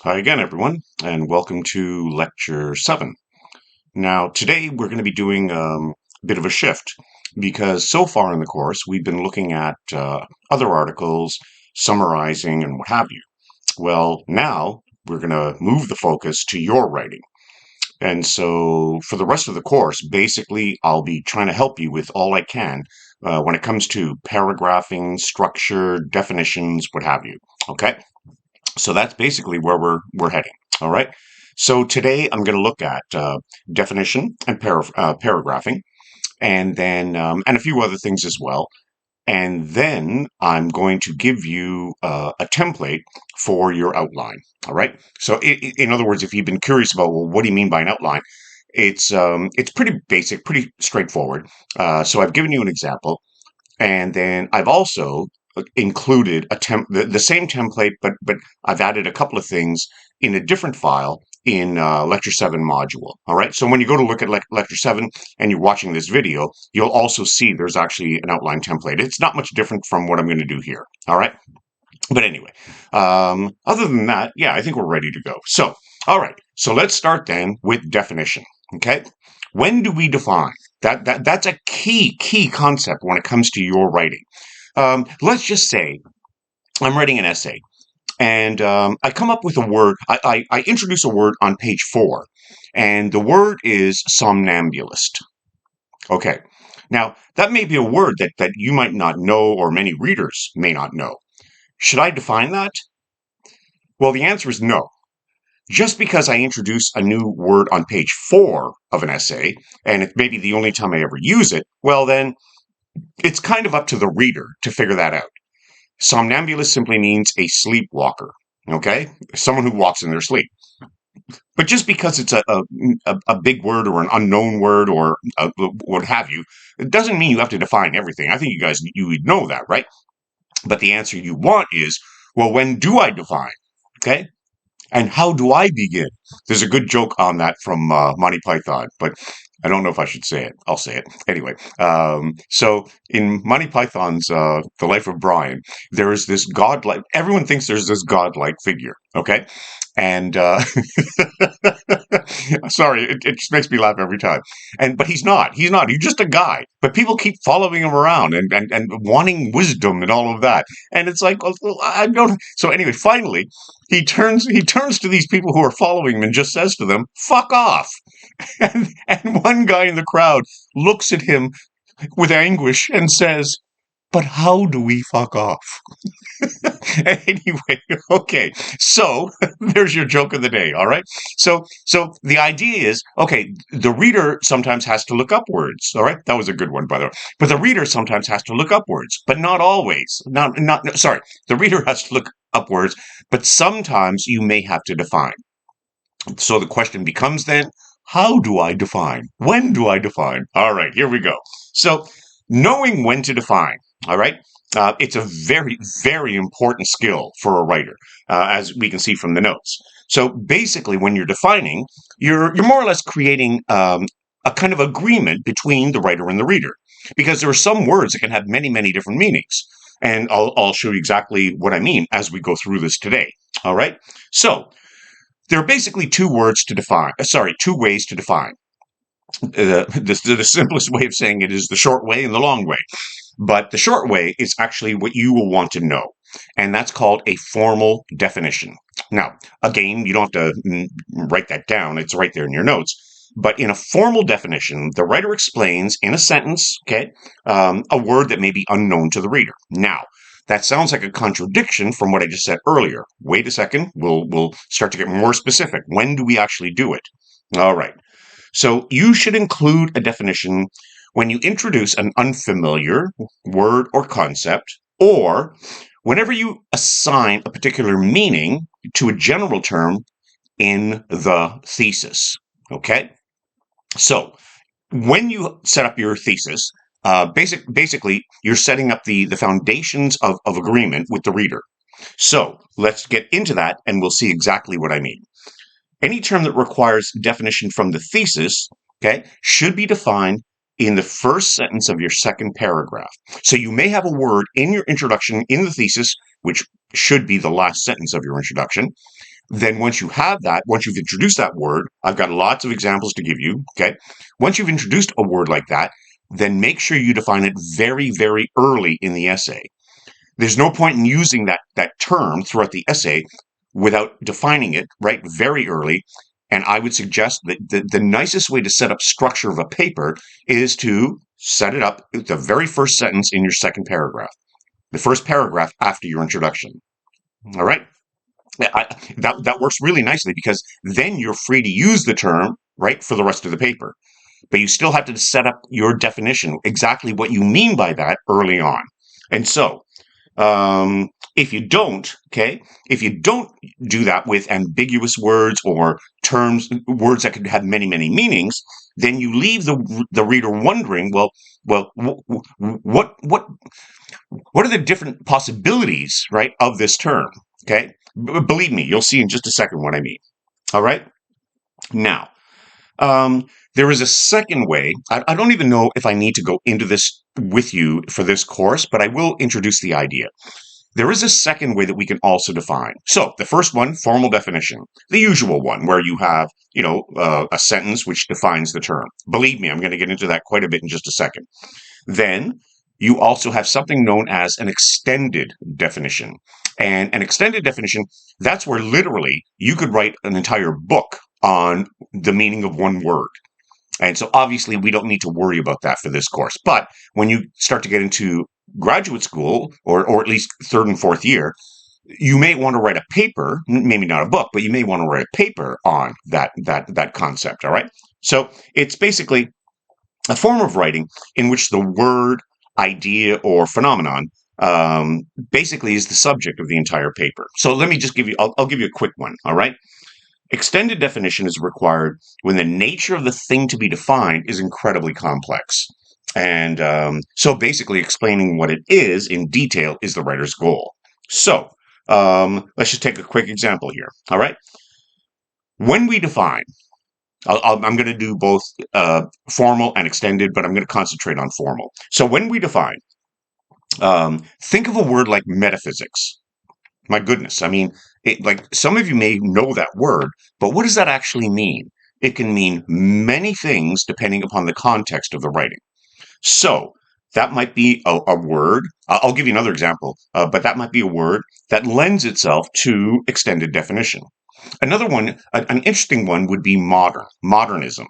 Hi again, everyone, and welcome to Lecture 7. Now, today we're going to be doing a bit of a shift because so far in the course we've been looking at other articles, summarizing, and what have you. Well, now we're going to move the focus to your writing. And so for the rest of the course, basically, I'll be trying to help you with all I can when it comes to paragraphing, structure, definitions, what have you. Okay? So that's basically where we're heading. All right. So today I'm going to look at definition and paragraphing, and then and a few other things as well. And then I'm going to give you a template for your outline. All right. So in other words, if you've been curious about, well, what do you mean by an outline? It's pretty basic, pretty straightforward. So I've given you an example. And then I've also included the same template, but I've added a couple of things in a different file in Lecture 7 module. All right. So when you go to look at Lecture 7 and you're watching this video, you'll also see there's actually an outline template. It's not much different from what I'm going to do here. All right. But anyway, other than that, yeah, I think we're ready to go. So, all right. So let's start then with definition. Okay. When do we define? That's a key concept when it comes to your writing. Let's just say I'm writing an essay and I come up with a word. I introduce a word on page 4, and the word is somnambulist. Okay. Now, that may be a word that you might not know or many readers may not know. Should I define that? Well, the answer is no. Just because I introduce a new word on page 4 of an essay, and it may be the only time I ever use it, well, then it's kind of up to the reader to figure that out. Somnambulist simply means a sleepwalker, okay? Someone who walks in their sleep. But just because it's a big word or an unknown word or what have you, it doesn't mean you have to define everything. I think you would know that, right? But the answer you want is, well, when do I define? Okay? And how do I begin? There's a good joke on that from Monty Python, but I don't know if I should say it. I'll say it anyway. So in Monty Python's The Life of Brian, there is this godlike. Everyone thinks there's this godlike figure. Okay, and sorry, it just makes me laugh every time. But he's not. He's not. He's just a guy. But people keep following him around and wanting wisdom and all of that. And it's like, well, I don't. So anyway, finally, he turns to these people who are following him and just says to them, "Fuck off." And one guy in the crowd looks at him with anguish and says, "But how do we fuck off?" Anyway, okay. So there's your joke of the day. All right. So the idea is, okay, the reader sometimes has to look up words. All right. That was a good one, by the way. But the reader sometimes has to look up words, but not always. Sorry. The reader has to look up words, but sometimes you may have to define. So the question becomes then, how do I define? When do I define? All right, here we go. So knowing when to define, all right, it's a very important skill for a writer, as we can see from the notes. So basically, when you're defining, you're more or less creating a kind of agreement between the writer and the reader, because there are some words that can have many different meanings. And I'll show you exactly what I mean as we go through this today. All right. So there are basically two ways to define. The simplest way of saying it is the short way and the long way. But the short way is actually what you will want to know, and that's called a formal definition. Now, again, you don't have to write that down. It's right there in your notes. But in a formal definition, the writer explains in a sentence, okay, a word that may be unknown to the reader. Now, that sounds like a contradiction from what I just said earlier. Wait a second. We'll start to get more specific. When do we actually do it? All right. So you should include a definition when you introduce an unfamiliar word or concept, or whenever you assign a particular meaning to a general term in the thesis. Okay? So when you set up your thesis, basically, you're setting up the foundations of agreement with the reader. So let's get into that, and we'll see exactly what I mean. Any term that requires definition from the thesis, okay, should be defined in the first sentence of your second paragraph. So you may have a word in your introduction in the thesis, which should be the last sentence of your introduction, Then once you have that, once you've introduced that word, I've got lots of examples to give you, okay? Once you've introduced a word like that, then make sure you define it very, very early in the essay. There's no point in using that term throughout the essay without defining it, right, very early. And I would suggest that the nicest way to set up structure of a paper is to set it up at the very first sentence in your second paragraph, the first paragraph after your introduction. All right? That works really nicely because then you're free to use the term, right, for the rest of the paper. But you still have to set up your definition, exactly what you mean by that early on. And so, if you don't, okay, if you don't do that with ambiguous words or terms, words that could have many, many meanings, then you leave the reader wondering, well, what are the different possibilities, right, of this term? Okay, believe me, you'll see in just a second what I mean. All right, now. There is a second way. I don't even know if I need to go into this with you for this course, but I will introduce the idea. There is a second way that we can also define. So the first one, formal definition, the usual one, where you have, a sentence which defines the term. Believe me, I'm going to get into that quite a bit in just a second. Then you also have something known as an extended definition. And an extended definition, that's where literally you could write an entire book on the meaning of one word. And so obviously we don't need to worry about that for this course. But when you start to get into graduate school, or at least third and fourth year, you may want to write a paper, maybe not a book, but you may want to write a paper on that concept. All right. So it's basically a form of writing in which the word, idea, or phenomenon basically is the subject of the entire paper. So let me just give you, I'll give you a quick one. All right. Extended definition is required when the nature of the thing to be defined is incredibly complex. And so basically explaining what it is in detail is the writer's goal. So let's just take a quick example here. All right. When we define, I'm going to do both formal and extended, but I'm going to concentrate on formal. So when we define, think of a word like metaphysics. My goodness. I mean, like some of you may know that word, but what does that actually mean? It can mean many things depending upon the context of the writing. So that might be a word. I'll give you another example, but that might be a word that lends itself to extended definition. Another one, an interesting one, would be modernism,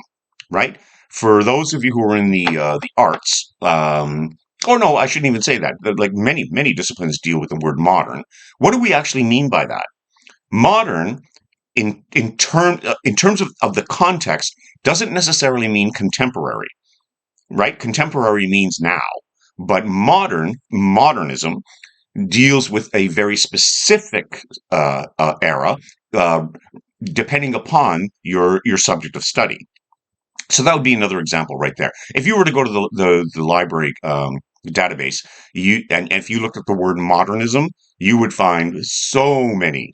right? For those of you who are in the arts, oh no, I shouldn't even say that. Like many disciplines deal with the word modern. What do we actually mean by that? Modern, in terms of the context, doesn't necessarily mean contemporary, right? Contemporary means now, but modernism deals with a very specific era, depending upon your subject of study. So that would be another example right there. If you were to go to the library database, and if you looked at the word modernism, you would find so many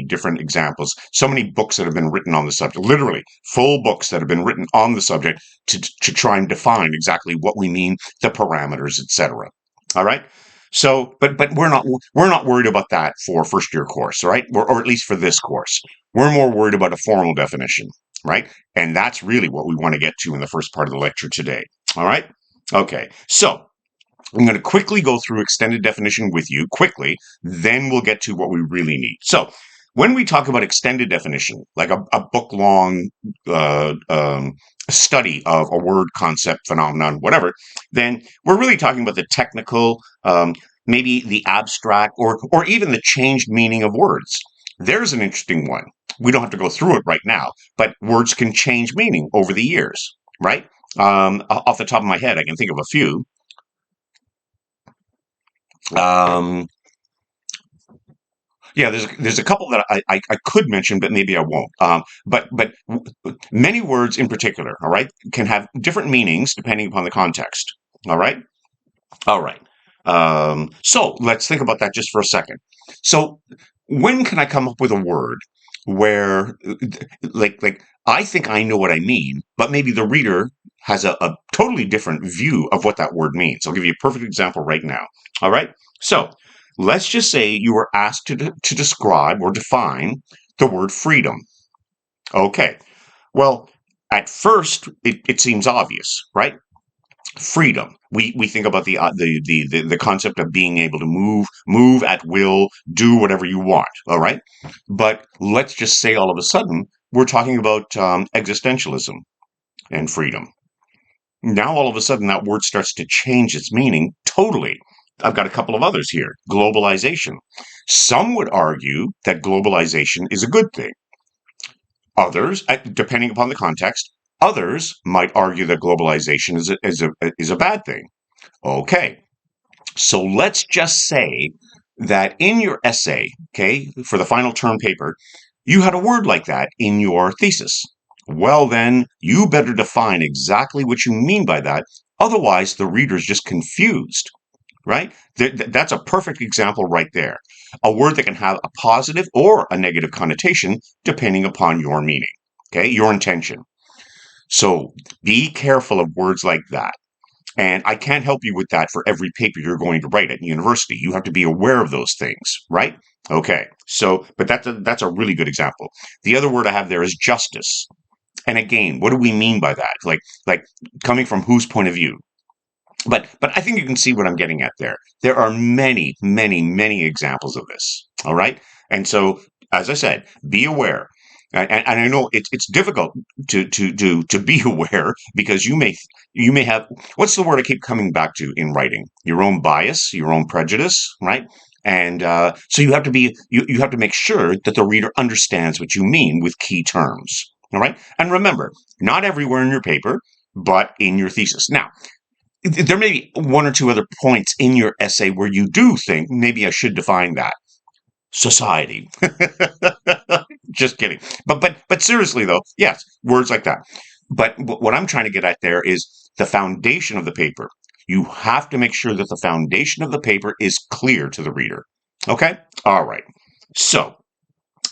different examples, so many books that have been written on the subject, literally full books that have been written on the subject to try and define exactly what we mean, the parameters, etc. All right. So, but we're not worried about that for first year course, right? Or at least for this course, we're more worried about a formal definition, right? And that's really what we want to get to in the first part of the lecture today. All right. Okay. So I'm going to quickly go through extended definition with you quickly, then we'll get to what we really need. So when we talk about extended definition, like a book-long study of a word, concept, phenomenon, whatever, then we're really talking about the technical, maybe the abstract, or even the changed meaning of words. There's an interesting one. We don't have to go through it right now, but words can change meaning over the years, right? Off the top of my head, I can think of a few. Yeah, there's a couple that I could mention, but maybe I won't. But many words in particular, all right, can have different meanings depending upon the context. All right, all right. So let's think about that just for a second. So when can I come up with a word where, like I think I know what I mean, but maybe the reader has a totally different view of what that word means. I'll give you a perfect example right now. All right. So let's just say you were asked to describe or define The word freedom. Okay. Well, at first, it seems obvious, right? Freedom. We think about the concept of being able to move at will, do whatever you want. All right, but let's just say all of a sudden we're talking about existentialism and freedom. Now all of a sudden that word starts to change its meaning totally. I've got a couple of others here. Globalization. Some would argue that globalization is a good thing. Others, depending upon the context, others might argue that globalization is a bad thing. Okay, so let's just say that in your essay, okay, for the final term paper, you had a word like that in your thesis. Well, then you better define exactly what you mean by that. Otherwise, the reader's just confused, right? That's a perfect example right there. A word that can have a positive or a negative connotation depending upon your meaning, okay, your intention. So be careful of words like that. And I can't help you with that for every paper you're going to write at university. You have to be aware of those things, right? Okay. So, but that's a really good example. The other word I have there is justice. And again, what do we mean by that? Like coming from whose point of view? But I think you can see what I'm getting at there. There are many, many, many examples of this. All right. And so, as I said, be aware. And I know it's difficult to be aware because you may have, what's the word I keep coming back to in writing? Your own bias, your own prejudice, right? And so you have to you have to make sure that the reader understands what you mean with key terms. All right. And remember, not everywhere in your paper, but in your thesis. Now, there may be one or two other points in your essay where you do think maybe I should define that. Society. Just kidding. But seriously though, yes, words like that. But what I'm trying to get at there is the foundation of the paper. You have to make sure that the foundation of the paper is clear to the reader. Okay? All right. So,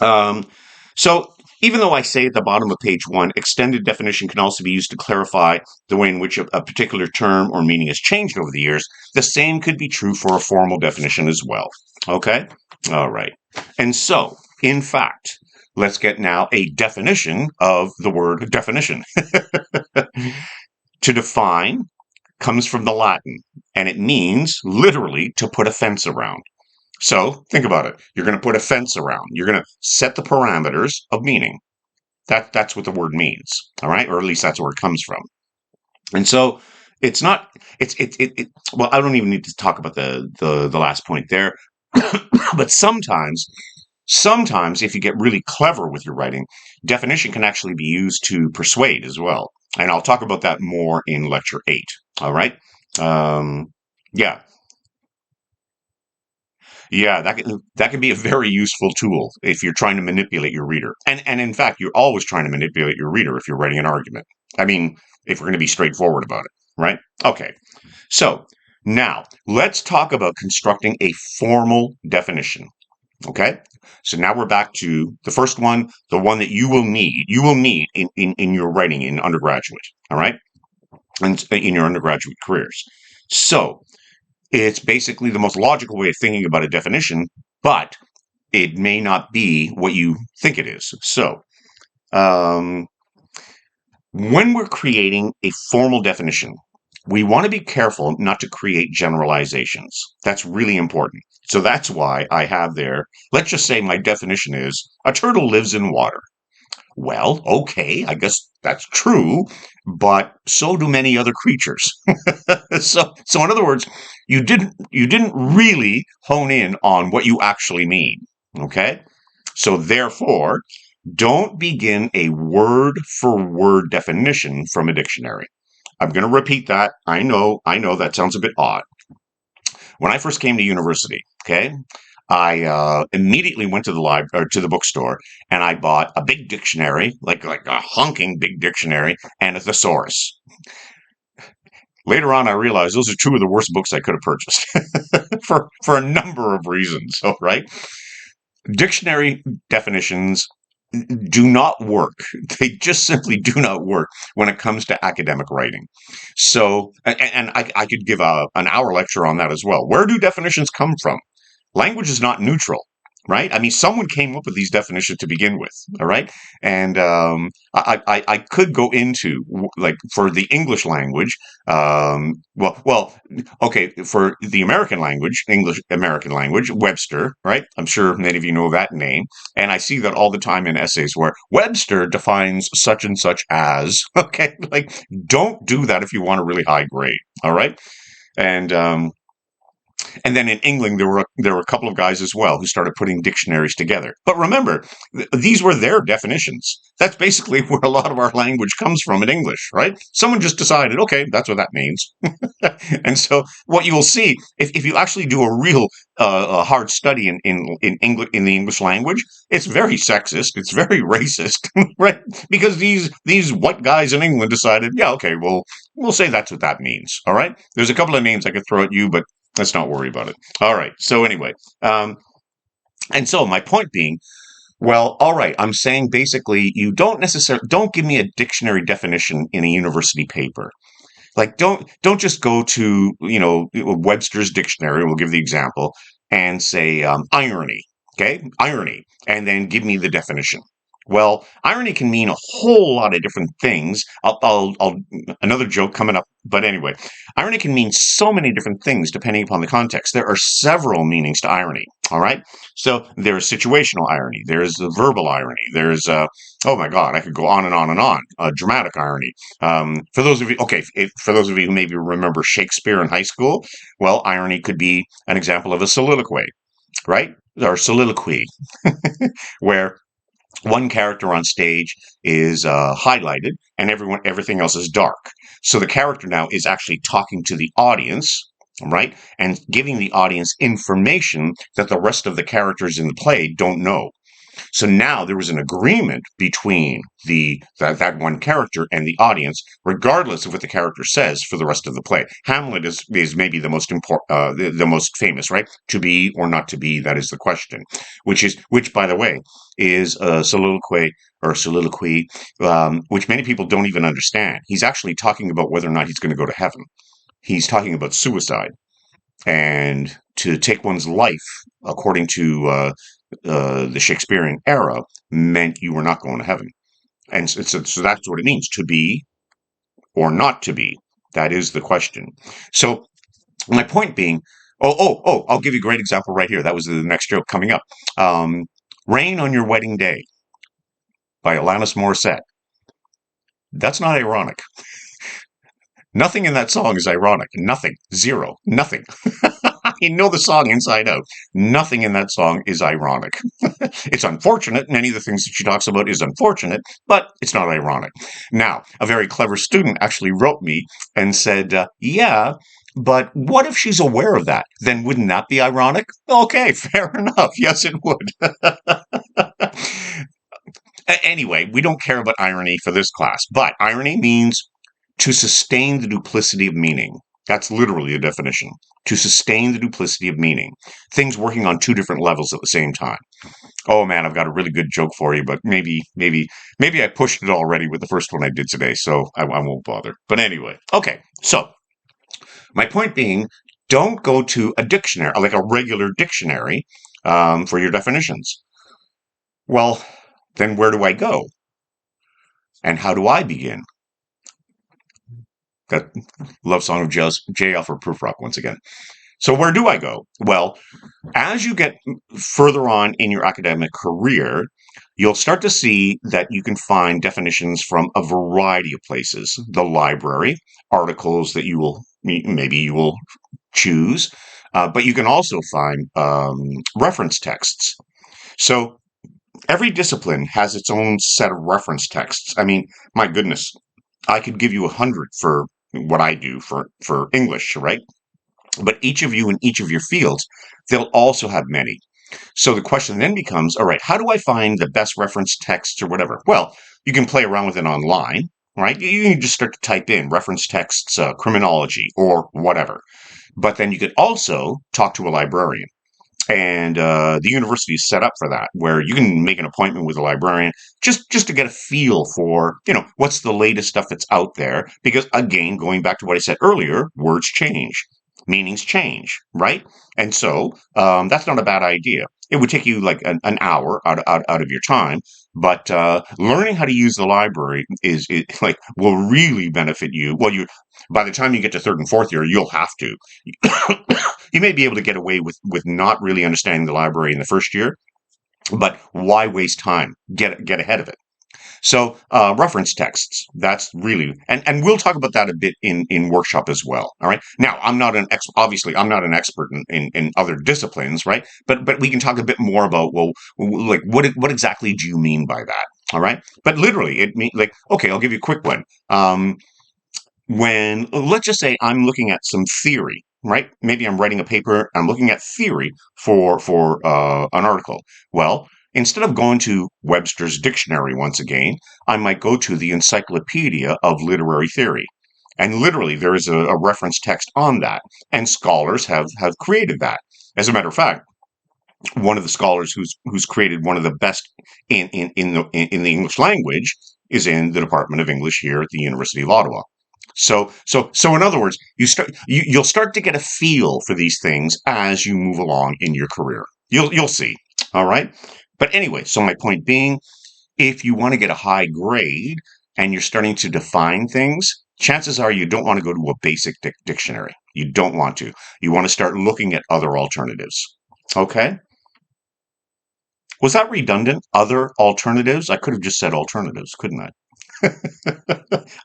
um, so even though I say at the bottom of page 1, extended definition can also be used to clarify the way in which a particular term or meaning has changed over the years, the same could be true for a formal definition as well. Okay? All right. And so, in fact, let's get now a definition of the word definition. To define comes from the Latin, and it means literally to put a fence around. So think about it. You're going to put a fence around. You're going to set the parameters of meaning. That's what the word means. All right, or at least that's where it comes from. And so it's not. Well, I don't even need to talk about the last point there. But sometimes if you get really clever with your writing, definition can actually be used to persuade as well. And I'll talk about that more in lecture 8. All right. Yeah. Yeah, that can be a very useful tool if you're trying to manipulate your reader. And in fact, you're always trying to manipulate your reader if you're writing an argument. I mean, if we're going to be straightforward about it, right? Okay. So, now let's talk about constructing a formal definition. Okay? So now we're back to the first one, the one that you will need. You will need in your writing in undergraduate, all right? And in your undergraduate careers. So, it's basically the most logical way of thinking about a definition, but it may not be what you think it is. So, um, when we're creating a formal definition, we want to be careful not to create generalizations. That's really important. So that's why I have there, let's just say my definition is a turtle lives in water. Well, okay, I guess that's true, but so do many other creatures. So in other words, you didn't really hone in on what you actually mean. Okay? So therefore, don't begin a word for word definition from a dictionary. I'm going to repeat that. I know that sounds a bit odd. When I first came to university, okay, I immediately went to the library or to the bookstore and I bought a big dictionary, like a honking big dictionary, and a thesaurus. Later on, I realized those are two of the worst books I could have purchased for a number of reasons. All right, dictionary definitions do not work. They just simply do not work when it comes to academic writing. So, and I could give an hour lecture on that as well. Where do definitions come from? Language is not neutral. right? I mean, someone came up with these definitions to begin with, all right? And I could go into like for the English language, okay, for the American language, English American language, Webster, right? I'm sure many of you know that name, and I see that all the time in essays where Webster defines such and such as. Okay, like don't do that if you want a really high grade, all right? And and then in England, there were a couple of guys as well who started putting dictionaries together. But remember, these were their definitions. That's basically where a lot of our language comes from in English, right? Someone just decided, okay, that's what that means. And so what you will see, if you actually do a real a hard study in English in the English language, it's very sexist, it's very racist, right? Because these white guys in England decided, yeah, okay, well, we'll say that's what that means. All right. There's a couple of names I could throw at you, but let's not worry about it. All right. So anyway, and so my point being, well, all right. I'm saying basically, you don't give me a dictionary definition in a university paper. Like, don't just go to Webster's dictionary. We'll give the example and say irony. Okay, irony, and then give me the definition. Well, irony can mean a whole lot of different things. Another joke coming up, but anyway, irony can mean so many different things depending upon the context. There are several meanings to irony. All right, so there's situational irony, there's the verbal irony, there's oh my God, I could go on and on and on. Dramatic irony. For those of you, okay, for those of you who maybe remember Shakespeare in high school, well, irony could be an example of a soliloquy, right? Or soliloquy, where one character on stage is highlighted and everything else is dark. So the character now is actually talking to the audience, right? And giving the audience information that the rest of the characters in the play don't know. So now there was an agreement between that one character and the audience, regardless of what the character says for the rest of the play. Hamlet is maybe the most important, the most famous, right? To be or not to be, that is the question. Which by the way is a soliloquy, which many people don't even understand. He's actually talking about whether or not he's going to go to heaven. He's talking about suicide, and to take one's life, according to the Shakespearean era, meant you were not going to heaven. And so that's what it means, to be or not to be. That is the question. So my point being, I'll give you a great example right here. That was the next joke coming up. Rain on Your Wedding Day by Alanis Morissette. That's not ironic. Nothing in that song is ironic. Nothing. Zero. Nothing. You know the song inside out. Nothing in that song is ironic. It's unfortunate, and any of the things that she talks about is unfortunate, but it's not ironic. Now, a very clever student actually wrote me and said, yeah, but what if she's aware of that? Then wouldn't that be ironic? Okay, fair enough. Yes, it would. Anyway, we don't care about irony for this class, but irony means to sustain the duplicity of meaning. That's literally a definition. To sustain the duplicity of meaning. Things working on two different levels at the same time. Oh man, I've got a really good joke for you, but maybe I pushed it already with the first one I did today, so I won't bother. But anyway, okay, so my point being, don't go to a dictionary, like a regular dictionary, for your definitions. Well, then where do I go? And how do I begin? That love song of J. Alfred Prufrock once again. So where do I go? Well, as you get further on in your academic career, you'll start to see that you can find definitions from a variety of places. The library, articles that maybe you will choose, but you can also find reference texts. So every discipline has its own set of reference texts. I mean, my goodness, I could give you 100 for what I do for English, right? But each of you in each of your fields, they'll also have many. So the question then becomes, all right, how do I find the best reference texts or whatever? Well, you can play around with it online, right? You can just start to type in reference texts, criminology, or whatever. But then you could also talk to a librarian. And the university is set up for that, where you can make an appointment with a librarian just to get a feel for, what's the latest stuff that's out there. Because again, going back to what I said earlier, words change, meanings change, right? And so that's not a bad idea. It would take you like an hour out of your time, but learning how to use the library is like will really benefit you. Well, you by the time you get to third and fourth year, you'll have to. You may be able to get away with not really understanding the library in the first year, but why waste time? Get ahead of it. So reference texts, that's really, and we'll talk about that a bit in workshop as well. All right. Now, obviously I'm not an expert in other disciplines, right? But we can talk a bit more about, well, like what exactly do you mean by that? All right. But literally it means like, okay, I'll give you a quick one. When let's just say I'm looking at some theory, right? Maybe I'm writing a paper. I'm looking at theory for an article. Well, instead of going to Webster's dictionary once again, I might go to the Encyclopedia of Literary Theory. And literally, there is a reference text on that, and scholars have created that. As a matter of fact, one of the scholars who's created one of the best in the English language is in the Department of English here at the University of Ottawa. So in other words, you'll start to get a feel for these things as you move along in your career. You'll see. All right. But anyway, so my point being, if you want to get a high grade and you're starting to define things, chances are you don't want to go to a basic dictionary. You don't want to. You want to start looking at other alternatives. Okay. Was that redundant? Other alternatives? I could have just said alternatives, couldn't I?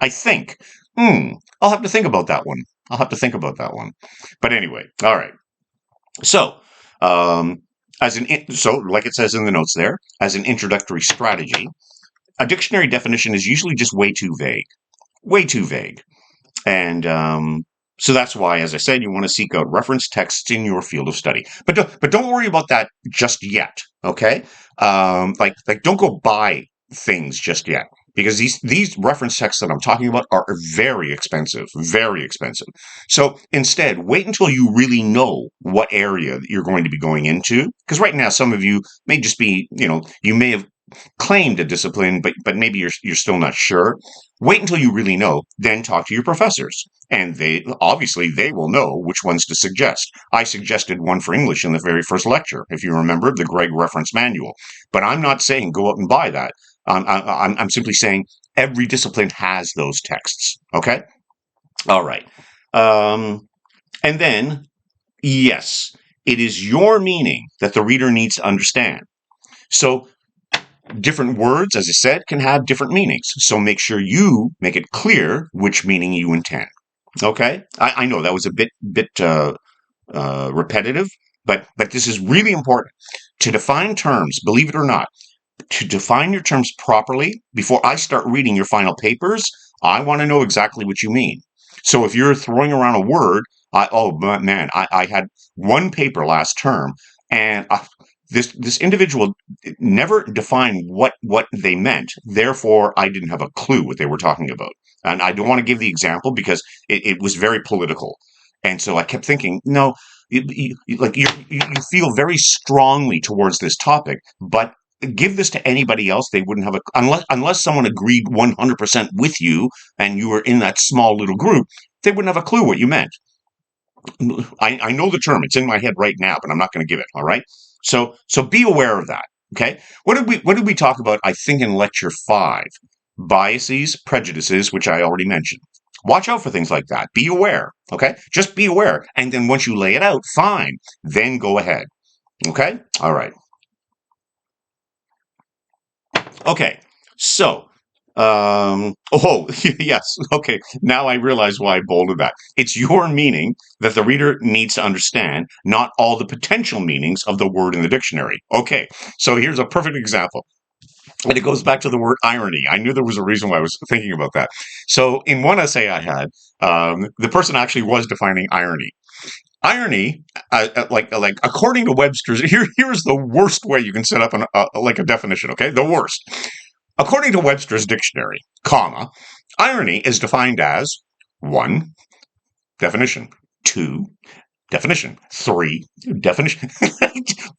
I think. I'll have to think about that one. I'll have to think about that one. But anyway, all right. So, so like it says in the notes there, as an introductory strategy, a dictionary definition is usually just way too vague. Way too vague. And so that's why, as I said, you want to seek out reference texts in your field of study. But don't worry about that just yet. Okay, like don't go buy things just yet, because these reference texts that I'm talking about are very expensive, very expensive. So instead, wait until you really know what area that you're going to be going into. Because right now, some of you may just be, you may have claimed a discipline, but maybe you're still not sure. Wait until you really know, then talk to your professors. And they will know which ones to suggest. I suggested one for English in the very first lecture, if you remember, the Gregg Reference Manual. But I'm not saying go out and buy that. I'm simply saying every discipline has those texts. Okay? All right. And then, yes, it is your meaning that the reader needs to understand. So different words, as I said, can have different meanings. So make sure you make it clear which meaning you intend. Okay? I know that was a bit repetitive, but this is really important. To define terms, believe it or not, to define your terms properly, before I start reading your final papers, I want to know exactly what you mean. So if you're throwing around a word, I had one paper last term, and this individual never defined what they meant. Therefore, I didn't have a clue what they were talking about. And I don't want to give the example because it was very political. And so I kept thinking, no, you feel very strongly towards this topic, but give this to anybody else, they wouldn't have unless someone agreed 100% with you and you were in that small little group, they wouldn't have a clue what you meant. I know the term, it's in my head right now, but I'm not going to give it. All right. So be aware of that. Okay. What did we talk about? I think in lecture 5, biases, prejudices, which I already mentioned. Watch out for things like that. Be aware. Okay. Just be aware. And then once you lay it out, fine. Then go ahead. Okay. All right. Okay. So, yes. Okay. Now I realize why I bolded that. It's your meaning that the reader needs to understand, not all the potential meanings of the word in the dictionary. Okay. So here's a perfect example. And it goes back to the word irony. I knew there was a reason why I was thinking about that. So in one essay I had, the person actually was defining irony. Irony, like according to Webster's, here's the worst way you can set up a definition. Okay, the worst. According to Webster's dictionary, comma, irony is defined as 1, definition, 2, definition. 3, definition.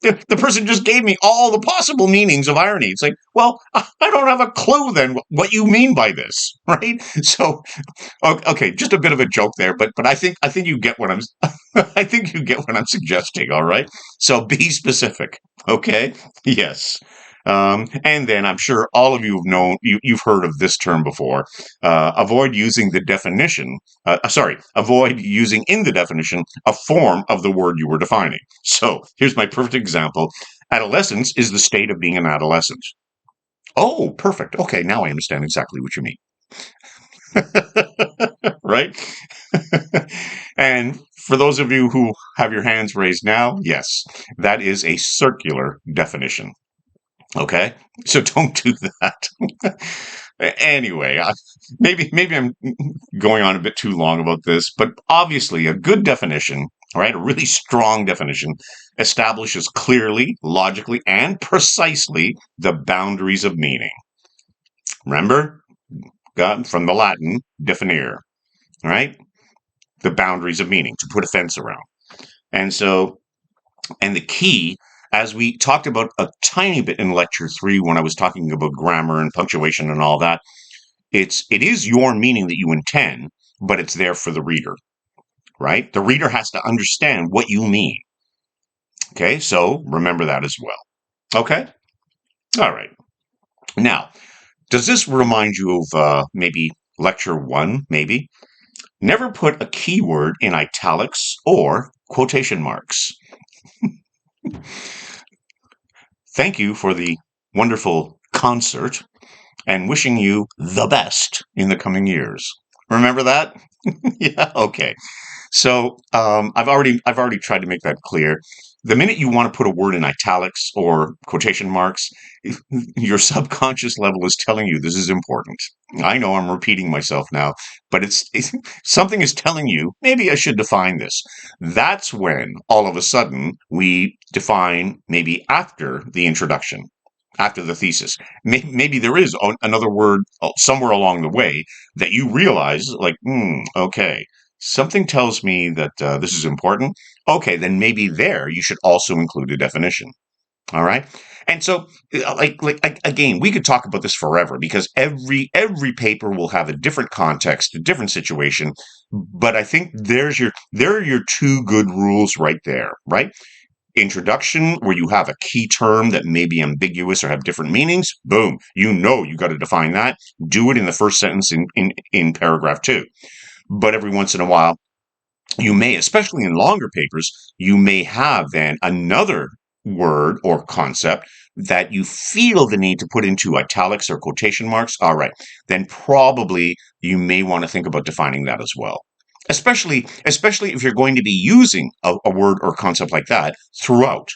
The person just gave me all the possible meanings of irony. It's like, well, I don't have a clue then what you mean by this, right? So, okay, just a bit of a joke there, but I think you get what I'm I think you get what I'm suggesting. All right, so be specific. Okay, yes. And then I'm sure all of you have known, you've heard of this term before. Avoid using the definition, avoid using in the definition a form of the word you were defining. So here's my perfect example. Adolescence is the state of being an adolescent. Oh, perfect. Okay, now I understand exactly what you mean. Right? And for those of you who have your hands raised now, yes, that is a circular definition. Okay, so don't do that. Anyway, maybe I'm going on a bit too long about this, but obviously a good definition, all right, a really strong definition, establishes clearly, logically, and precisely the boundaries of meaning. Remember, got from the Latin definire, right? The boundaries of meaning, to put a fence around. And so, and the key, as we talked about a tiny bit in lecture 3 when I was talking about grammar and punctuation and all that, it is your meaning that you intend, but it's there for the reader, right? The reader has to understand what you mean. Okay, so remember that as well. Okay, all right. Now, does this remind you of maybe lecture 1? Maybe never put a keyword in italics or quotation marks. Thank you for the wonderful concert and wishing you the best in the coming years. Remember that? Yeah. Okay. So I've already tried to make that clear. The minute you want to put a word in italics or quotation marks, your subconscious level is telling you this is important. I know I'm repeating myself now, but it's something is telling you maybe I should define this. That's when all of a sudden we define maybe after the introduction, after the thesis. Maybe there is another word somewhere along the way that you realize, like, okay, something tells me that this is important. Okay, then maybe there you should also include a definition. All right. And so, again, we could talk about this forever because every paper will have a different context, a different situation. But I think there are your two good rules right there, right? Introduction, where you have a key term that may be ambiguous or have different meanings. Boom, you got to define that. Do it in the first sentence in paragraph 2. But every once in a while, you may, especially in longer papers, you may have then another word or concept that you feel the need to put into italics or quotation marks. All right, then probably you may want to think about defining that as well. Especially if you're going to be using a word or concept like that throughout,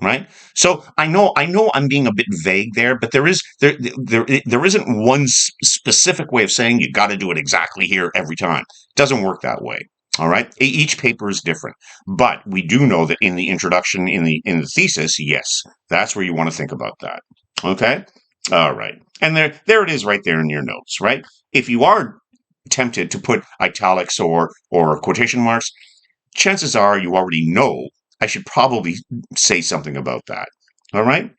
right? So I know I'm being a bit vague there, but there isn't one specific way of saying you got to do it exactly here every time. It doesn't work that way. All right. Each paper is different, but we do know that in the introduction, in the thesis, yes, that's where you want to think about that. Okay. All right. And there it is, right there in your notes. Right. If you are tempted to put italics or quotation marks, chances are you already know I should probably say something about that. All right.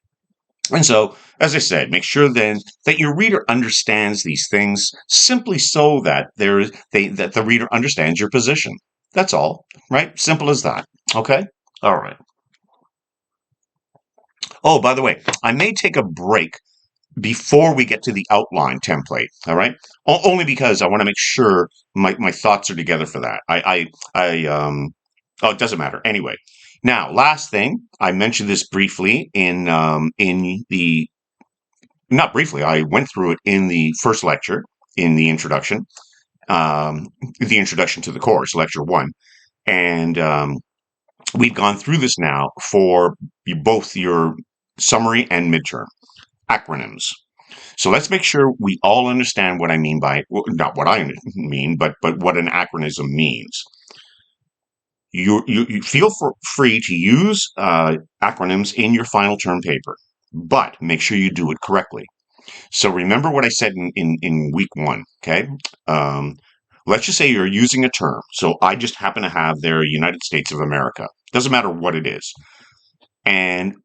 And so, as I said, make sure then that your reader understands these things simply so that that the reader understands your position. That's all, right? Simple as that. Okay? All right. Oh, by the way, I may take a break before we get to the outline template. All right? Only because I want to make sure my thoughts are together for that. Oh, it doesn't matter. Anyway, now, last thing, I mentioned this briefly in the not briefly. I went through it in the first lecture in the introduction to the course, lecture 1, and we've gone through this now for both your summary and midterm acronyms. So let's make sure we all understand what I mean by, well, not what I mean, but what an acronym means. You feel free to use acronyms in your final term paper, but make sure you do it correctly. So remember what I said in week 1, okay? let's just say you're using a term. So I just happen to have there United States of America. Doesn't matter what it is. And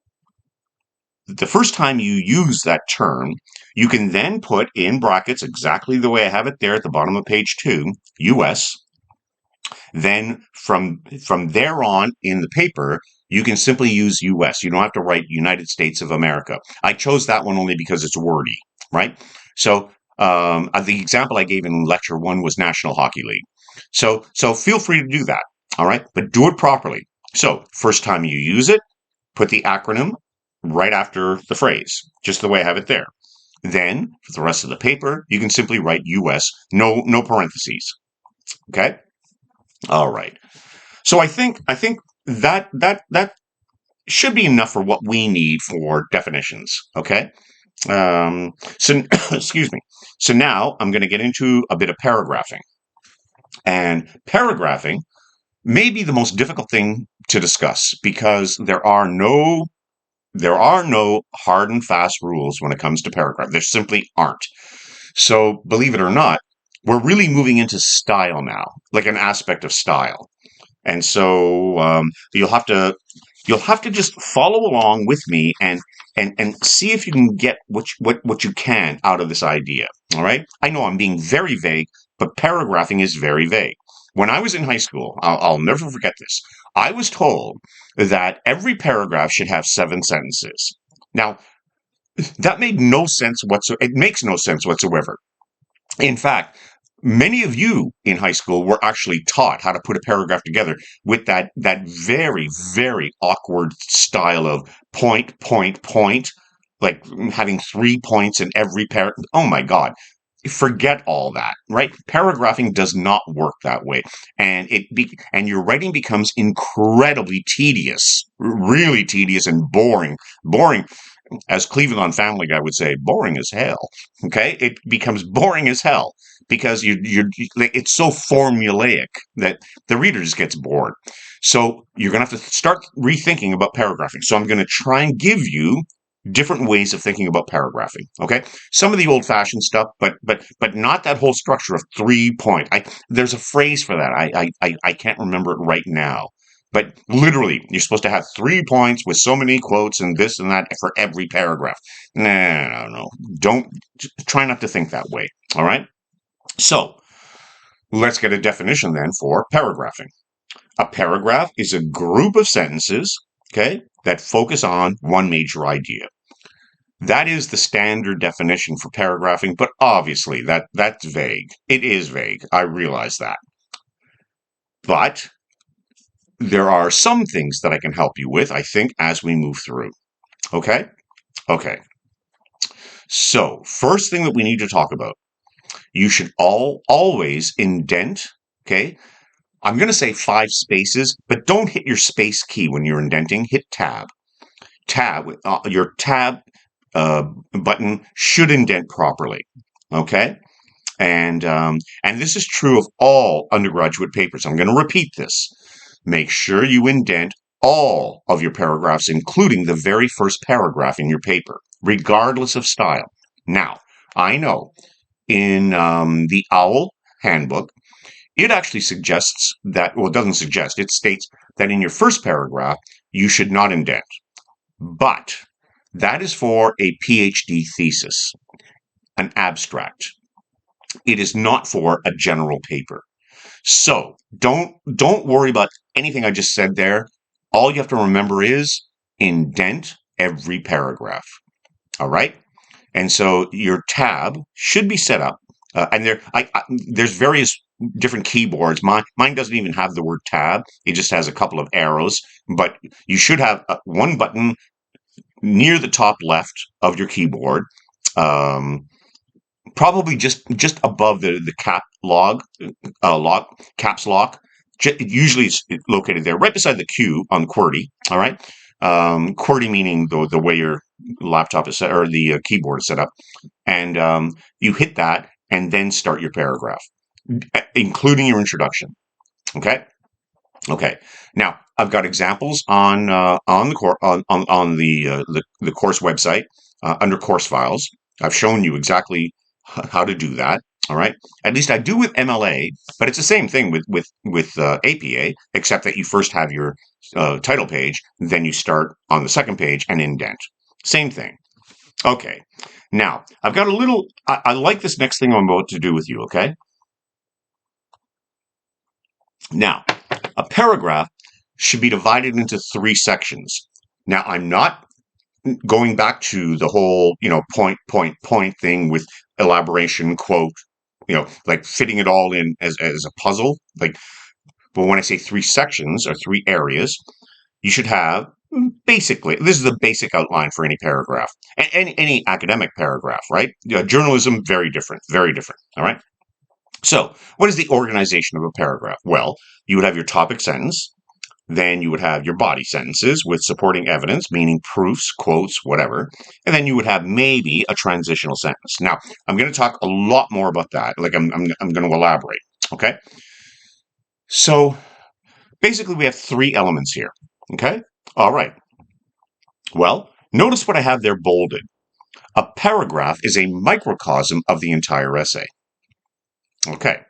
the first time you use that term, you can then put in brackets exactly the way I have it there at the bottom of page 2, US. Then from there on in the paper, you can simply use US. You don't have to write United States of America. I chose that one only because it's wordy, right? So the example I gave in lecture 1 was National Hockey League. So feel free to do that, all right? But do it properly. So first time you use it, put the acronym right after the phrase, just the way I have it there. Then for the rest of the paper, you can simply write US, no parentheses. Okay? All right. So I think that should be enough for what we need for definitions. Okay. So excuse me. So now I'm going to get into a bit of paragraphing, and paragraphing may be the most difficult thing to discuss because there are no hard and fast rules when it comes to paragraph. There simply aren't. So believe it or not, we're really moving into style now, like an aspect of style. And so you'll have to just follow along with me and see if you can get what you can out of this idea. All right. I know I'm being very vague, but paragraphing is very vague. When I was in high school, I'll never forget this. I was told that every paragraph should have 7 sentences. Now, that made no sense whatsoever. It makes no sense whatsoever. In fact, many of you in high school were actually taught how to put a paragraph together with that very, very awkward style of point, point, point, like having 3 points in every paragraph. Oh my God. Forget all that, right? Paragraphing does not work that way. And and your writing becomes incredibly tedious, really tedious and boring. Boring, as Cleveland on Family Guy would say, boring as hell. Okay, it becomes boring as hell because it's so formulaic that the reader just gets bored. So you're going to have to start rethinking about paragraphing. So I'm going to try and give you different ways of thinking about paragraphing. Okay, some of the old-fashioned stuff, but not that whole structure of 3 point. There's a phrase for that. I can't remember it right now. But literally, you're supposed to have 3 points with so many quotes and this and that for every paragraph. No. Try not to think that way. All right. So let's get a definition then for paragraphing. A paragraph is a group of sentences, okay, that focus on one major idea. That is the standard definition for paragraphing, but obviously that's vague. It is vague. I realize that. But there are some things that I can help you with, I think, as we move through. Okay? Okay. So, first thing that we need to talk about, you should always indent, okay? I'm going to say 5 spaces, but don't hit your space key when you're indenting. Hit tab. Your tab button should indent properly. Okay? And this is true of all undergraduate papers. I'm going to repeat this. Make sure you indent all of your paragraphs, including the very first paragraph in your paper, regardless of style. Now, I know in the OWL handbook, it actually suggests that, well, it doesn't suggest, it states that in your first paragraph, you should not indent. But that is for a PhD thesis, an abstract. It is not for a general paper. So don't worry about anything I just said there. All you have to remember is indent every paragraph. All right. And so your tab should be set up. And there's various different keyboards. Mine doesn't even have the word tab. It just has a couple of arrows. But you should have one button near the top left of your keyboard. Probably just above the caps lock. Usually it's located there, right beside the Q on QWERTY. All right, QWERTY meaning the way your laptop is set or the keyboard is set up, and you hit that and then start your paragraph, including your introduction. Okay. Now I've got examples on the course website under course files. I've shown you exactly how to do that. All right. At least I do with MLA, but it's the same thing with APA, except that you first have your title page, then you start on the second page and indent. Same thing. Okay. Now I've got a little. I like this next thing I'm about to do with you. Okay. Now, a paragraph should be divided into three sections. Now, I'm not going back to the whole, point thing with elaboration, quote, like fitting it all in as a puzzle. But when I say three sections or three areas, you should have basically, this is the basic outline for any paragraph, any academic paragraph, right? Journalism, very different, very different. All right. So, what is the organization of a paragraph? Well, you would have your topic sentence, then you would have your body sentences with supporting evidence, meaning proofs, quotes, whatever. And then you would have maybe a transitional sentence. Now, I'm going to talk a lot more about that. I'm going to elaborate. Okay. So basically, we have three elements here. Okay. All right. Well, notice what I have there bolded. A paragraph is a microcosm of the entire essay. Okay.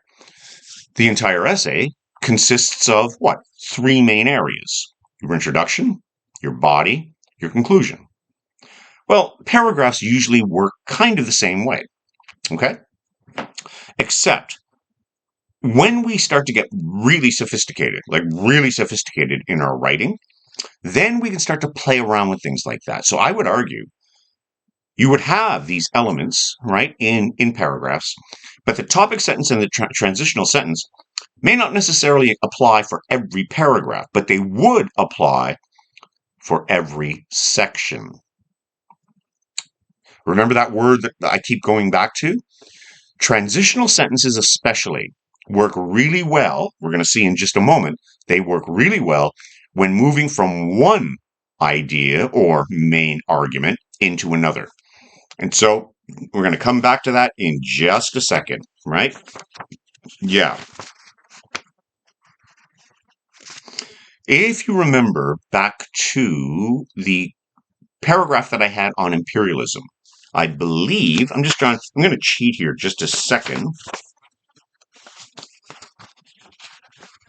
The entire essay consists of what? Three main areas: your introduction, your body, your conclusion. Well, paragraphs usually work kind of the same way, okay? Except when we start to get really sophisticated, like really sophisticated in our writing, then we can start to play around with things like that. So I would argue you would have these elements, right, in paragraphs, but the topic sentence and the transitional sentence may not necessarily apply for every paragraph, but they would apply for every section. Remember that word that I keep going back to? Transitional sentences especially work really well. We're going to see in just a moment. They work really well when moving from one idea or main argument into another. And so we're going to come back to that in just a second, right? Yeah. If you remember back to the paragraph that I had on imperialism, I believe, I'm going to cheat here just a second.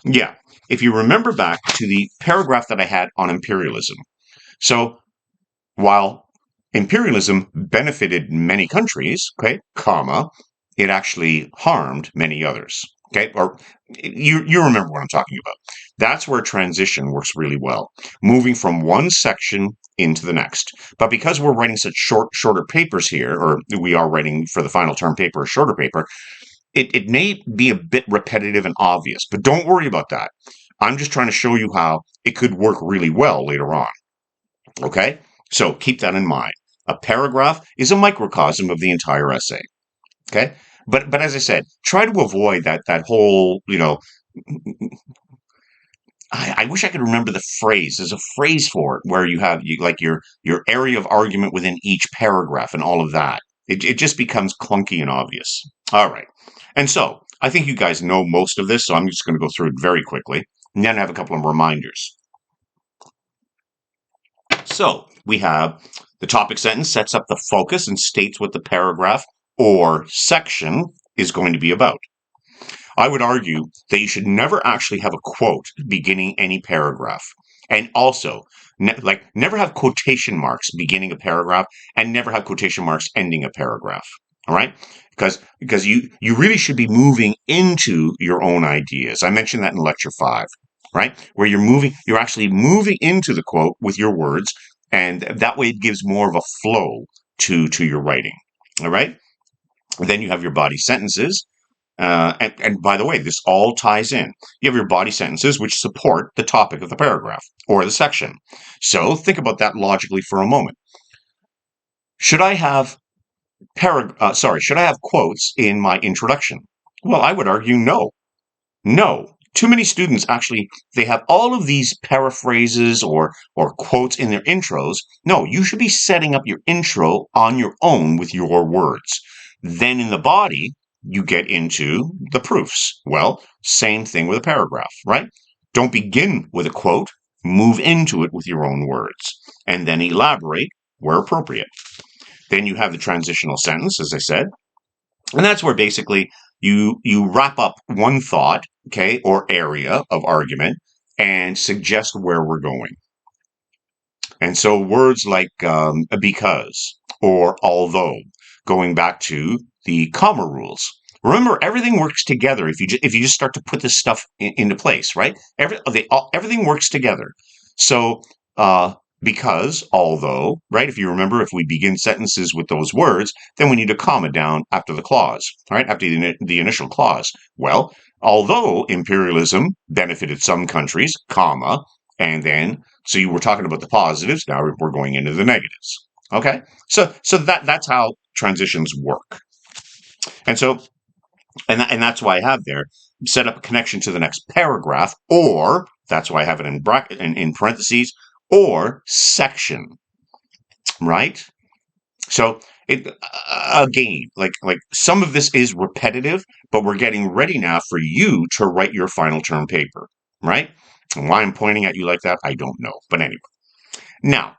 Yeah. If you remember back to the paragraph that I had on imperialism. So while imperialism benefited many countries, okay, comma, it actually harmed many others. Okay, or you remember what I'm talking about. That's where transition works really well, moving from one section into the next. But because we're writing such shorter papers here, or we are writing for the final term paper, a shorter paper, it may be a bit repetitive and obvious, but don't worry about that. I'm just trying to show you how it could work really well later on. Okay, so keep that in mind. A paragraph is a microcosm of the entire essay. Okay, but as I said, try to avoid that whole, I wish I could remember the phrase. There's a phrase for it where you have like your area of argument within each paragraph and all of that. It just becomes clunky and obvious. All right. And so I think you guys know most of this, so I'm just going to go through it very quickly and then have a couple of reminders. So we have the topic sentence sets up the focus and states what the paragraph or section is going to be about. I would argue that you should never actually have a quote beginning any paragraph. And also, never have quotation marks beginning a paragraph and never have quotation marks ending a paragraph. All right? Because you really should be moving into your own ideas. I mentioned that in lecture 5, right? Where you're actually moving into the quote with your words, and that way it gives more of a flow to your writing. All right? Then you have your body sentences. And by the way, this all ties in. You have your body sentences, which support the topic of the paragraph or the section. So think about that logically for a moment. Should I have quotes in my introduction? Well, I would argue no. No. Too many students actually, they have all of these paraphrases or quotes in their intros. No, you should be setting up your intro on your own with your words. Then in the body, you get into the proofs. Well, same thing with a paragraph, right? Don't begin with a quote, move into it with your own words, and then elaborate where appropriate. Then you have the transitional sentence, as I said. And that's where basically you wrap up one thought, okay, or area of argument and suggest where we're going. And so words like because or although, going back to the comma rules. Remember, everything works together if you just start to put this stuff into place, right? Everything works together. So uh, because, although, right? If you remember, if we begin sentences with those words, then we need a comma down after the clause, right? After the initial clause. Well, although imperialism benefited some countries, comma, and then so you were talking about the positives. Now we're going into the negatives. Okay, so that's how transitions work, and so and that's why I have there set up a connection to the next paragraph, or that's why I have it in bracket in parentheses or section, right? So it again, like some of this is repetitive, but we're getting ready now for you to write your final term paper, right? And why I'm pointing at you like that, I don't know, but anyway. Now,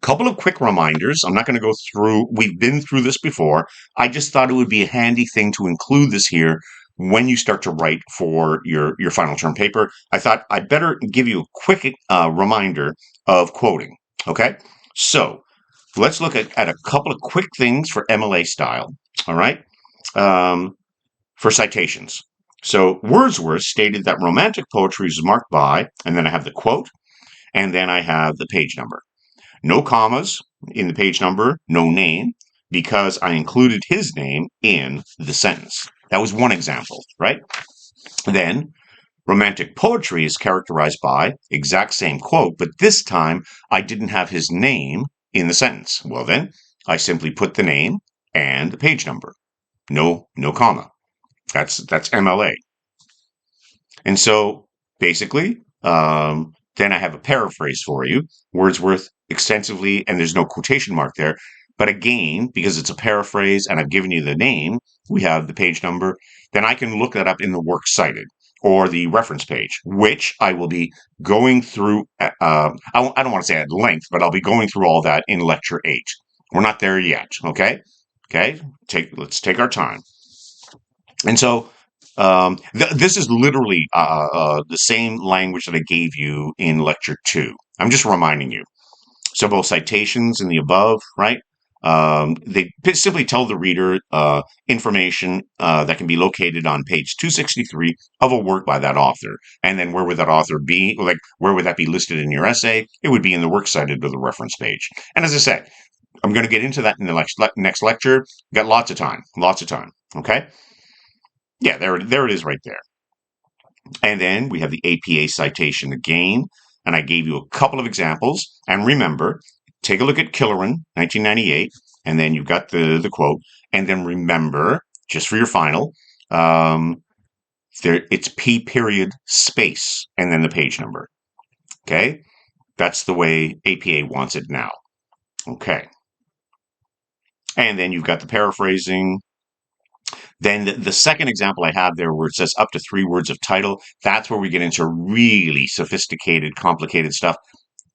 couple of quick reminders. I'm not going to go through, we've been through this before. I just thought it would be a handy thing to include this here when you start to write for your final term paper. I thought I'd better give you a quick reminder of quoting. Okay. So let's look at a couple of quick things for MLA style. All right. Um, for citations. So Wordsworth stated that romantic poetry is marked by, and then I have the quote, and then I have the page number. No commas in the page number, no name, because I included his name in the sentence. That was one example, right? Then, romantic poetry is characterized by exact same quote, but this time I didn't have his name in the sentence. Well, then I simply put the name and the page number. No comma. That's MLA. And so basically, then I have a paraphrase for you. Wordsworth extensively, and there's no quotation mark there. But again, because it's a paraphrase and I've given you the name, we have the page number, then I can look that up in the works cited or the reference page, which I will be going through. I don't want to say at length, but I'll be going through all that in lecture 8. We're not there yet. Okay. Okay. Let's take our time. And so this is literally the same language that I gave you in lecture 2. I'm just reminding you. So both citations in the above, right? They simply tell the reader information that can be located on page 263 of a work by that author. And then where would that author be? Like, where would that be listed in your essay? It would be in the works cited or the reference page. And as I said, I'm going to get into that in the next lecture. Got lots of time. Okay? Yeah, there it is right there. And then we have the APA citation again. And I gave you a couple of examples. And remember, take a look at Killeran, 1998. And then you've got the quote. And then remember, just for your final, it's P period space and then the page number. Okay? That's the way APA wants it now. Okay. And then you've got the paraphrasing. Then the second example I have there where it says up to 3 words of title, that's where we get into really sophisticated, complicated stuff.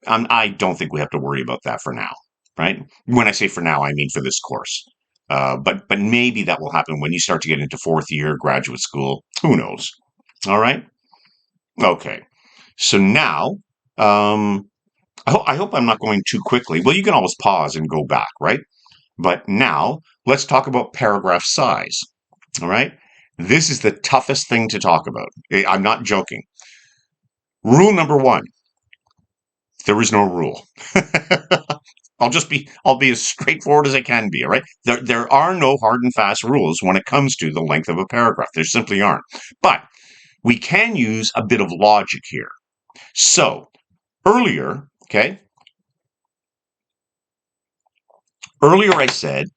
I don't think we have to worry about that for now, right? When I say for now, I mean for this course. But maybe that will happen when you start to get into 4th year graduate school. Who knows? All right. Okay. So now, I hope I'm not going too quickly. Well, you can always pause and go back, right? But now let's talk about paragraph size. All right. This is the toughest thing to talk about. I'm not joking. Rule number 1. There is no rule. I'll be as straightforward as I can be. All right. There are no hard and fast rules when it comes to the length of a paragraph. There simply aren't. But we can use a bit of logic here. So earlier I said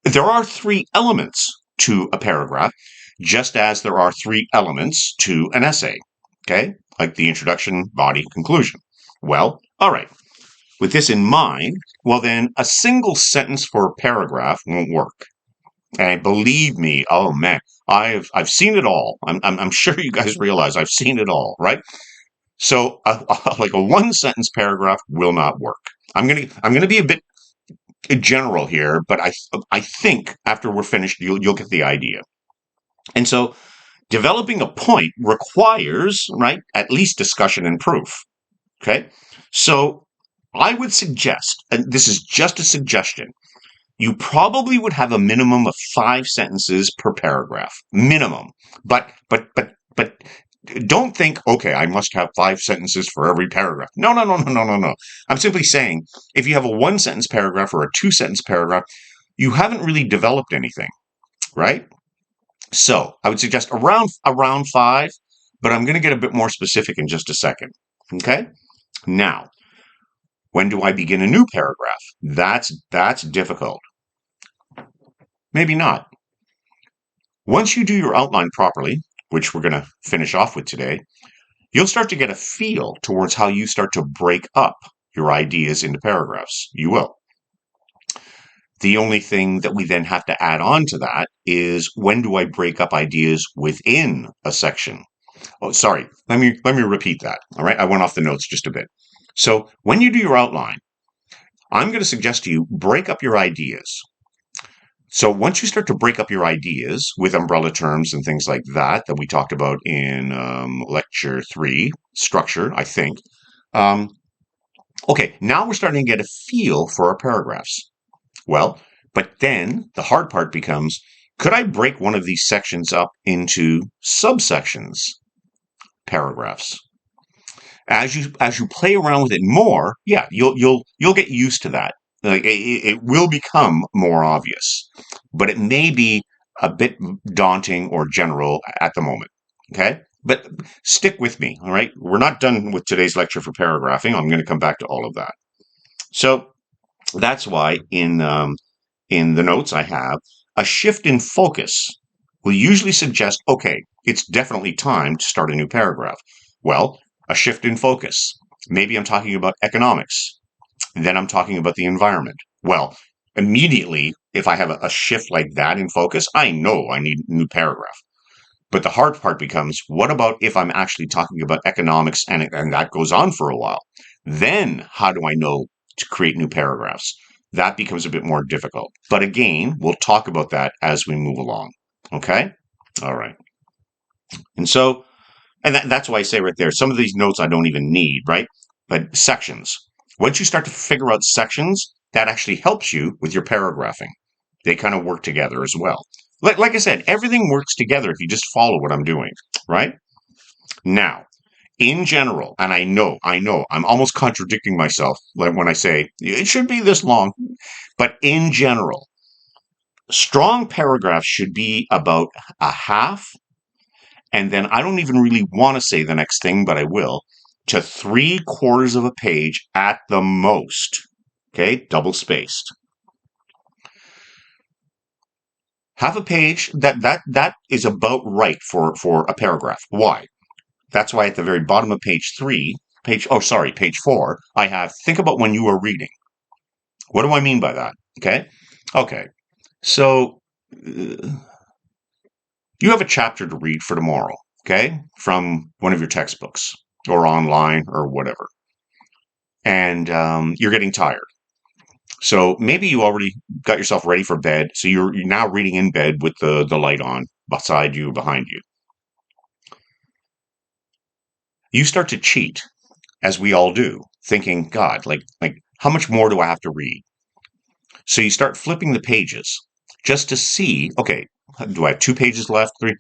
there are 3 elements to a paragraph, just as there are 3 elements to an essay. Okay. Like the introduction, body, conclusion. Well, all right. With this in mind, well then, a single sentence for a paragraph won't work. And believe me, oh man, I've seen it all. I'm sure you guys realize I've seen it all, right? So, like a 1 sentence paragraph will not work. I'm gonna be a bit general here, but I think after we're finished, you'll get the idea. And so developing a point requires, right, at least discussion and proof. Okay. So I would suggest, and this is just a suggestion, you probably would have a minimum of 5 sentences per paragraph. Minimum. But don't think, okay, I must have 5 sentences for every paragraph. No. I'm simply saying if you have a 1 sentence paragraph or a 2 sentence paragraph, you haven't really developed anything, right? So I would suggest around 5, but I'm going to get a bit more specific in just a second. Okay. Now, when do I begin a new paragraph? That's difficult. Maybe not. Once you do your outline properly, which we're going to finish off with today, you'll start to get a feel towards how you start to break up your ideas into paragraphs. You will. The only thing that we then have to add on to that is, when do I break up ideas within a section? Oh, sorry. Let me repeat that. All right. I went off the notes just a bit. So when you do your outline, I'm going to suggest to you break up your ideas. So once you start to break up your ideas with umbrella terms and things like that we talked about in lecture 3, structure, I think. Okay, now we're starting to get a feel for our paragraphs. Well, but then the hard part becomes, could I break one of these sections up into subsections, paragraphs? As you play around with it more, yeah, you'll get used to that. Like, it will become more obvious, but it may be a bit daunting or general at the moment. Okay, but stick with me. All right, we're not done with today's lecture for paragraphing. I'm going to come back to all of that. So that's why in the notes I have, a shift in focus will usually suggest, okay, it's definitely time to start a new paragraph. Well, a shift in focus. Maybe I'm talking about economics. Then I'm talking about the environment. Well, immediately, if I have a shift like that in focus, I know I need a new paragraph. But the hard part becomes, what about if I'm actually talking about economics and that goes on for a while? Then how do I know to create new paragraphs? That becomes a bit more difficult. But again, we'll talk about that as we move along. Okay? All right. And so, that's why I say right there, some of these notes I don't even need, right? But sections. Once you start to figure out sections, that actually helps you with your paragraphing. They kind of work together as well. Like I said, everything works together if you just follow what I'm doing, right? Now, in general, and I know, I'm almost contradicting myself when I say it should be this long, but in general, strong paragraphs should be about a half, and then I don't even really want to say the next thing, but I will, to 3/4 of a page at the most. Okay, double spaced. Half a page, that is about right for a paragraph. Why? That's why at the very bottom of page 4, I have, think about when you are reading. What do I mean by that? Okay. So you have a chapter to read for tomorrow, okay, from one of your textbooks or online or whatever, and you're getting tired. So maybe you already got yourself ready for bed. So you're now reading in bed with the light on beside you, behind you. You start to cheat, as we all do, thinking, God, like how much more do I have to read? So you start flipping the pages just to see, okay, do I have 2 pages left, 3?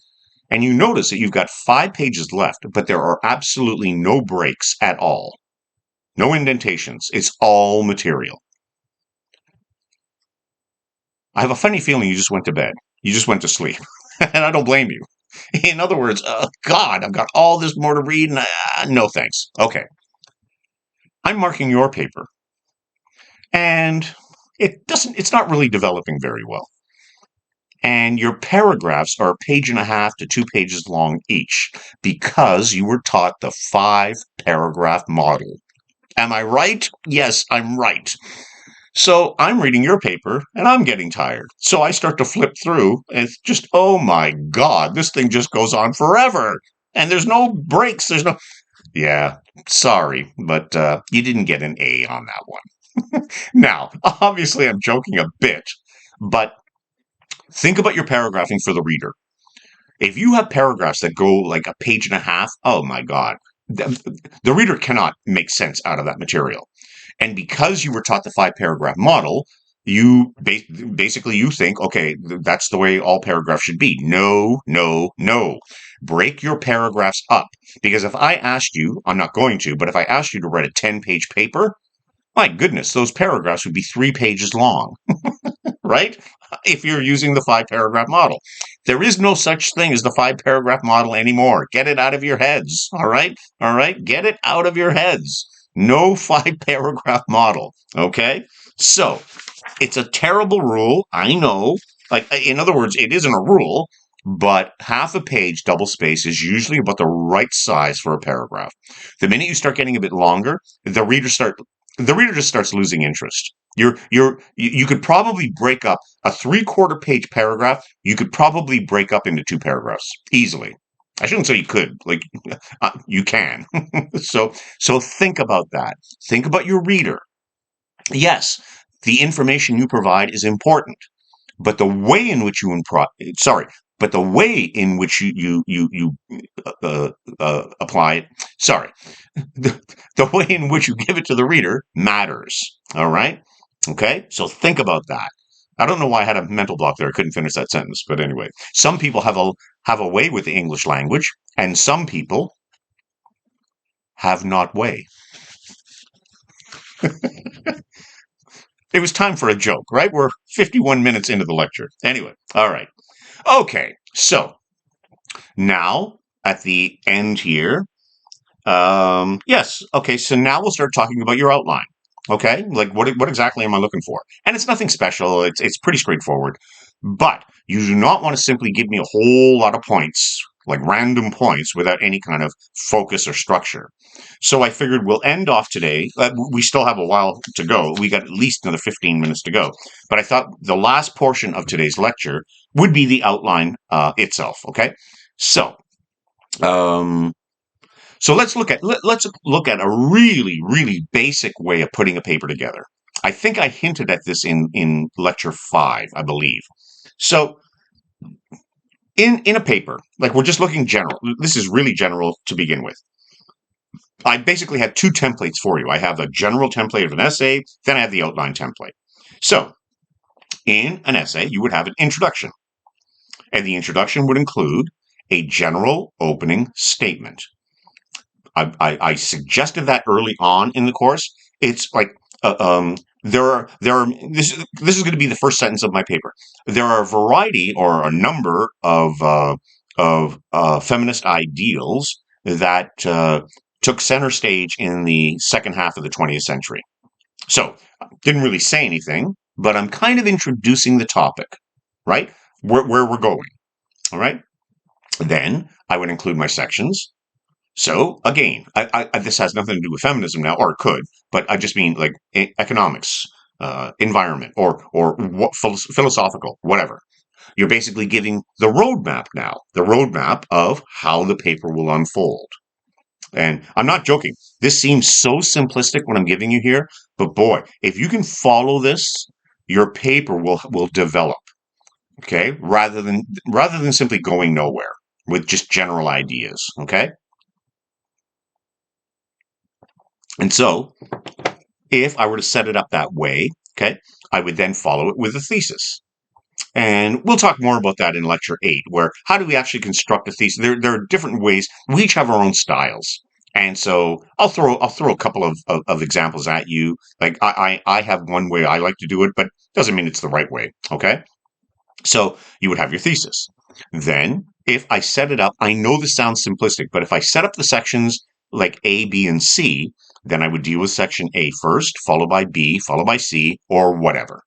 And you notice that you've got 5 pages left, but there are absolutely no breaks at all. No indentations. It's all material. I have a funny feeling you just went to bed. You just went to sleep. And I don't blame you. In other words, God, I've got all this more to read, and no thanks. Okay. I'm marking your paper. And it's not really developing very well. And your paragraphs are a page and a half to 2 pages long each, because you were taught the 5-paragraph model. Am I right? Yes, I'm right. So I'm reading your paper and I'm getting tired. So I start to flip through and it's just, oh my God, this thing just goes on forever. And there's no breaks. Yeah, sorry, but you didn't get an A on that one. Now, obviously, I'm joking a bit, but think about your paragraphing for the reader. If you have paragraphs that go like a page and a half, oh my God, the reader cannot make sense out of that material. And because you were taught the 5 paragraph model, you basically you think, okay, that's the way all paragraphs should be. No, no, no. Break your paragraphs up. Because if I asked you, I'm not going to, but if I asked you to write a 10-page paper, my goodness, those paragraphs would be 3 pages long, right? If you're using the 5 paragraph model. There is no such thing as the 5 paragraph model anymore. Get it out of your heads. All right. All right. Get it out of your heads. No 5 paragraph model. Okay. So it's a terrible rule. I know. Like, in other words, it isn't a rule, but half a page double space is usually about the right size for a paragraph. The minute you start getting a bit longer, the reader just starts losing interest. You could probably break up a 3/4 page paragraph. You could probably break up into 2 paragraphs easily. I shouldn't say you could, like you can. So think about that. Think about your reader. Yes, the information you provide is important, but the way in which but the way in which you apply it, sorry, the way in which you give it to the reader matters. All right. Okay. So think about that. I don't know why I had a mental block there. I couldn't finish that sentence, but anyway, some people have a way with the English language, and some people have not way. It was time for a joke, right? We're 51 minutes into the lecture. Anyway, all right. Okay. So now at the end here, yes. Okay. So now we'll start talking about your outline. Okay. Like what exactly am I looking for? And it's nothing special. It's pretty straightforward, but you do not want to simply give me a whole lot of points, like random points without any kind of focus or structure. So I figured we'll end off today. We still have a while to go. We got at least another 15 minutes to go, but I thought the last portion of today's lecture would be the outline, itself. Okay. So, um, so let's look at a really basic way of putting a paper together. I think I hinted at this in lecture 5, I believe. So in a paper, like we're just looking general. This is really general to begin with. I basically have 2 templates for you. I have a general template of an essay, then I have the outline template. So in an essay, you would have an introduction, and the introduction would include a general opening statement. I suggested that early on in the course. It's like there are this is going to be the first sentence of my paper. There are a variety or a number of feminist ideals that took center stage in the second half of the 20th century. So didn't really say anything, but I'm kind of introducing the topic, right? Where we're going. All right. Then I would include my sections. So again, this has nothing to do with feminism now, or it could, but I just mean like economics, environment, or what, philosophical, whatever. You're basically giving the roadmap now, the roadmap of how the paper will unfold. And I'm not joking. This seems so simplistic when I'm giving you here, but boy, if you can follow this, your paper will develop. Okay, rather than simply going nowhere with just general ideas. Okay. And so, if I were to set it up that way, okay, I would then follow it with a thesis. And we'll talk more about that in lecture 8, where how do we actually construct a thesis? There are different ways. We each have our own styles. And so I'll throw a couple of examples at you. Like I have one way I like to do it, but doesn't mean it's the right way. Okay. So you would have your thesis. Then if I set it up, I know this sounds simplistic, but if I set up the sections like A, B, and C, then I would deal with section A first, followed by B, followed by C, or whatever.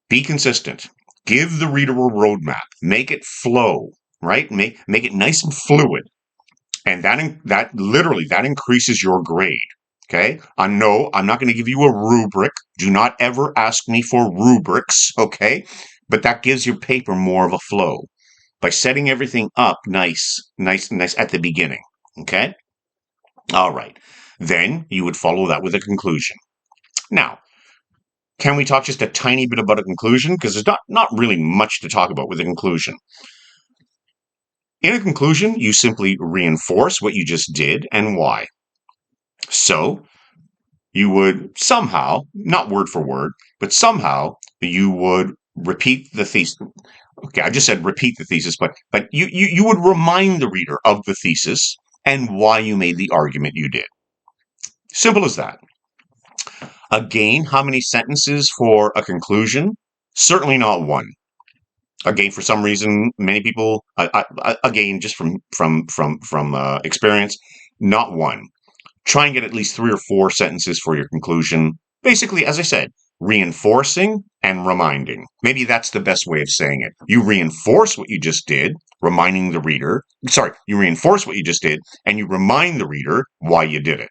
Be consistent. Give the reader a roadmap. Make it flow, right? Make it nice and fluid. And that literally increases your grade. Okay. I'm not going to give you a rubric. Do not ever ask me for rubrics. Okay. But that gives your paper more of a flow by setting everything up nice at the beginning. Okay. All right. Then you would follow that with a conclusion. Now, can we talk just a tiny bit about a conclusion? Because there's not really much to talk about with a conclusion. In a conclusion, you simply reinforce what you just did and why. So you would somehow, not word for word, but somehow you would repeat the thesis. Okay, I just said repeat the thesis, but you would remind the reader of the thesis and why you made the argument you did. Simple as that. Again, how many sentences for a conclusion? Certainly not one. Again, for some reason, many people, again, just from experience, not one. Try and get at least 3 or 4 sentences for your conclusion. Basically, as I said, reinforcing and reminding. Maybe that's the best way of saying it. You reinforce what you just did, reminding the reader. Sorry, you reinforce what you just did, and you remind the reader why you did it.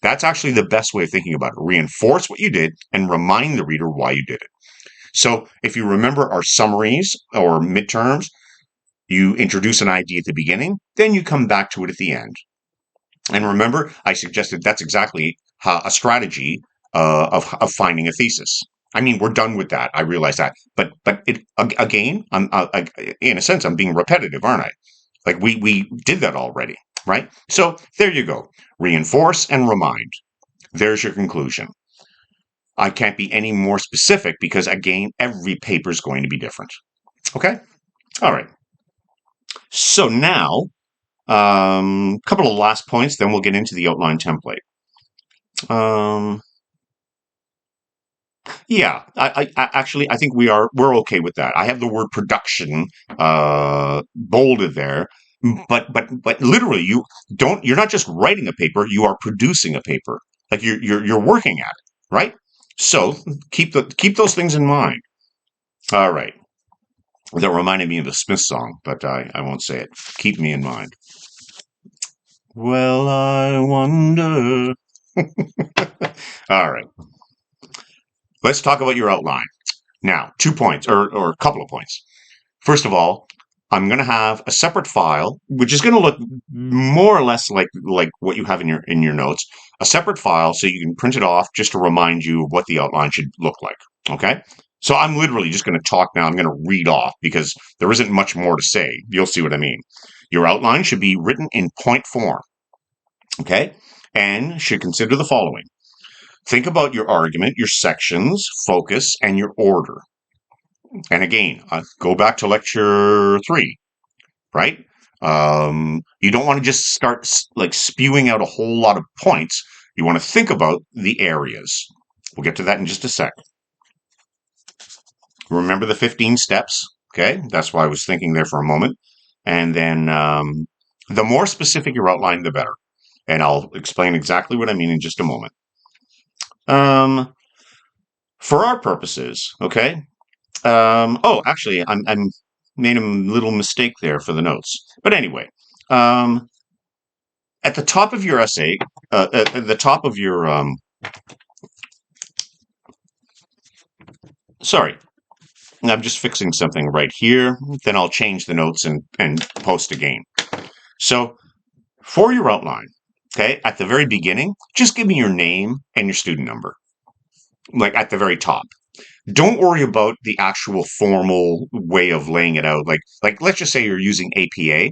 That's actually the best way of thinking about it. Reinforce what you did and remind the reader why you did it. So if you remember our summaries or midterms, you introduce an idea at the beginning, then you come back to it at the end. And remember, I suggested that's exactly a strategy of finding a thesis. I mean, we're done with that. I realize that, but again, in a sense, I'm being repetitive, aren't I? Like we did that already, right? So there you go. Reinforce and remind. There's your conclusion. I can't be any more specific because, again, every paper is going to be different. Okay? All right. So now, couple of last points, then we'll get into the outline template. Yeah, I think we're okay with that. I have the word production bolded there, but literally you're not just writing a paper, you are producing a paper. Like you're working at it, right? So keep those things in mind. All right. That reminded me of the Smith song, but I won't say it. Keep me in mind. Well, I wonder. All right. Let's talk about your outline. Now, 2 points, or a couple of points. First of all, I'm going to have a separate file, which is going to look more or less like what you have in your notes. A separate file so you can print it off just to remind you of what the outline should look like. Okay? So I'm literally just going to talk now. I'm going to read off because there isn't much more to say. You'll see what I mean. Your outline should be written in point form. Okay? And should consider the following. Think about your argument, your sections, focus, and your order. And again, go back to lecture 3, right? You don't want to just start like spewing out a whole lot of points. You want to think about the areas. We'll get to that in just a sec. Remember the 15 steps. Okay, that's why I was thinking there for a moment. And then the more specific your outline, the better. And I'll explain exactly what I mean in just a moment. For our purposes, okay. Actually, I'm made a little mistake there for the notes. But anyway, at the top of your essay, at the top of your sorry, I'm just fixing something right here. Then I'll change the notes and post again. So for your outline, okay, at the very beginning, just give me your name and your student number, like at the very top. Don't worry about the actual formal way of laying it out. Like let's just say you're using APA,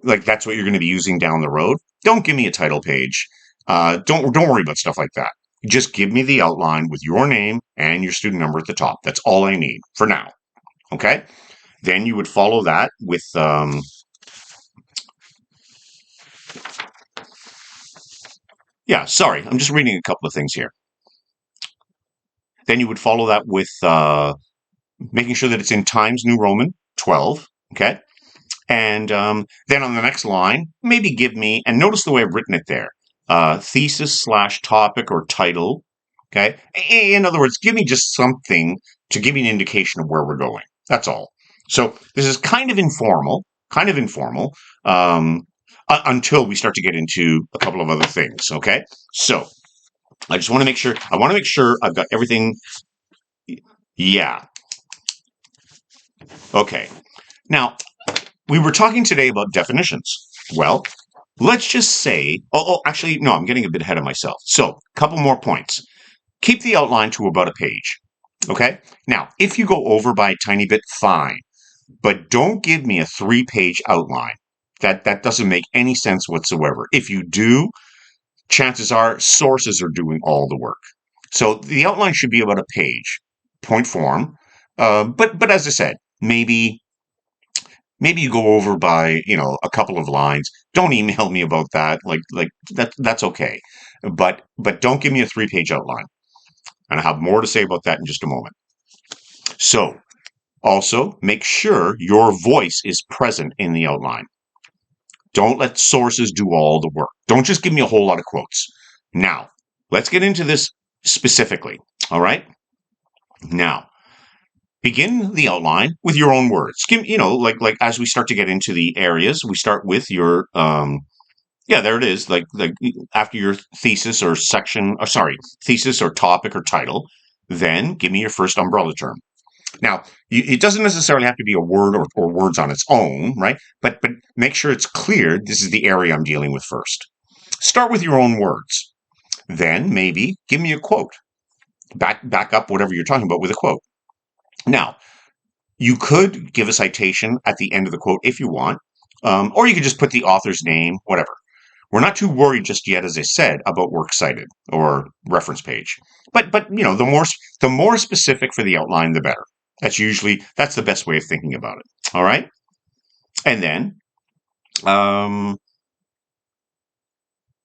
like that's what you're going to be using down the road. Don't give me a title page. Don't worry about stuff like that. Just give me the outline with your name and your student number at the top. That's all I need for now. Okay. Then you would follow that with yeah. Sorry, I'm just reading a couple of things here. Then you would follow that with making sure that it's in Times New Roman 12. Okay. And then on the next line, maybe give me, and notice the way I've written it there, thesis/topic or title. Okay. In other words, give me just something to give me an indication of where we're going. That's all. So this is kind of informal, until we start to get into a couple of other things. Okay. So I just want to make sure, I've got everything. Yeah. Okay. Now, we were talking today about definitions. Well, let's just say, actually, no, I'm getting a bit ahead of myself. So, a couple more points. keep the outline to about a page. Okay? Now, if you go over by a tiny bit, fine. But don't give me a 3-page outline. That doesn't make any sense whatsoever. If you do, chances are sources are doing all the work. So the outline should be about a page, point form. But as I said, maybe you go over by a couple of lines. Don't email me about that. Like that's okay. But don't give me a 3-page outline. And I have more to say about that in just a moment. So also make sure your voice is present in the outline. Don't let sources do all the work. Don't just give me a whole lot of quotes. Now, let's get into this specifically. All right. Now, begin the outline with your own words. Like as we start to get into the areas, we start with your yeah, there it is. Like after your thesis or section, or sorry, thesis or topic or title, then give me your first umbrella term. Now, it doesn't necessarily have to be a word or words on its own, right? But make sure it's clear this is the area I'm dealing with first. Start with your own words. Then maybe give me a quote. Back up whatever you're talking about with a quote. Now, you could give a citation at the end of the quote if you want, or you could just put the author's name, whatever. We're not too worried just yet, as I said, about works cited or reference page. But the more specific for the outline, the better. That's the best way of thinking about it. All right. And then,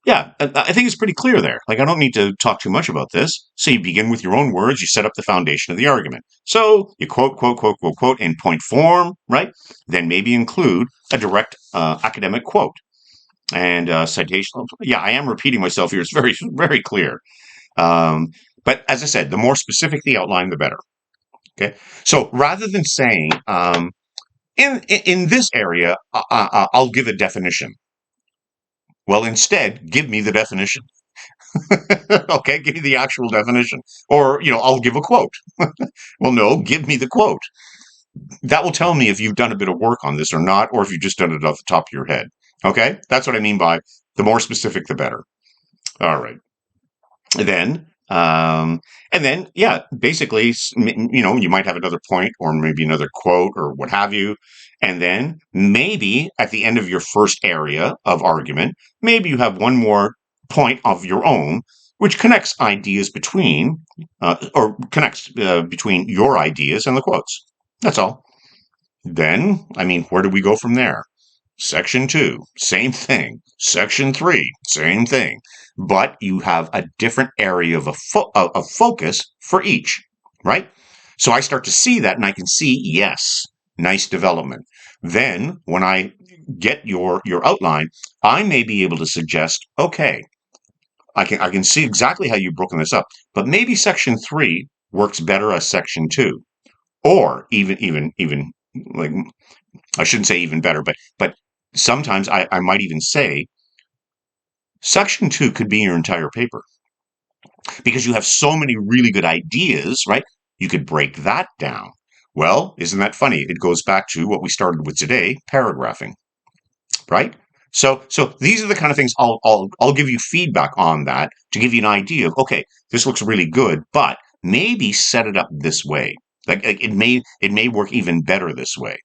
yeah, I think it's pretty clear there. Like, I don't need to talk too much about this. So you begin with your own words. You set up the foundation of the argument. So you quote in point form, right? Then maybe include a direct academic quote and citation. Yeah, I am repeating myself here. It's very, very clear. But as I said, the more specific the outline, the better. Okay. So rather than saying, in this area, I'll give a definition. Well, instead, give me the definition. Okay, give me the actual definition. Or, I'll give a quote. Well, no, give me the quote. That will tell me if you've done a bit of work on this or not, or if you've just done it off the top of your head. Okay, that's what I mean by the more specific, the better. All right. Then, and then, yeah, basically, you might have another point or maybe another quote or what have you. And then maybe at the end of your first area of argument, maybe you have one more point of your own, which connects ideas between, or connects between your ideas and the quotes. That's all. Then, where do we go from there? Section 2, same thing. Section 3, same thing. But you have a different area of focus for each, right? So I start to see that and I can see, yes, nice development. Then when I get your outline, I may be able to suggest, okay, I can see exactly how you've broken this up, but maybe section 3 works better as section 2. Or even like, I shouldn't say even better, but sometimes I might even say section 2 could be your entire paper because you have so many really good ideas, right? You could break that down. Well, isn't that funny? It goes back to what we started with today, paragraphing, right? So these are the kind of things I'll give you feedback on that to give you an idea of, okay, this looks really good, but maybe set it up this way. Like it may work even better this way.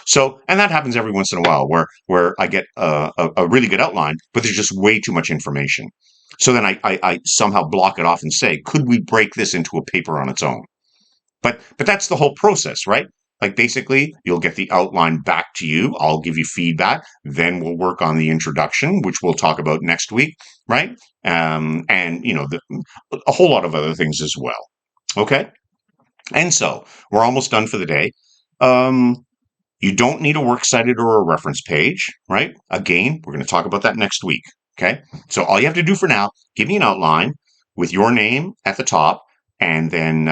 So, and that happens every once in a while where I get a really good outline, but there's just way too much information. So then I somehow block it off and say, could we break this into a paper on its own? But that's the whole process, right? Like basically, you'll get the outline back to you. I'll give you feedback. Then we'll work on the introduction, which we'll talk about next week, right? And a whole lot of other things as well. Okay. And so we're almost done for the day. You don't need a works cited or a reference page, right? Again, we're going to talk about that next week. Okay. So all you have to do for now, give me an outline with your name at the top and then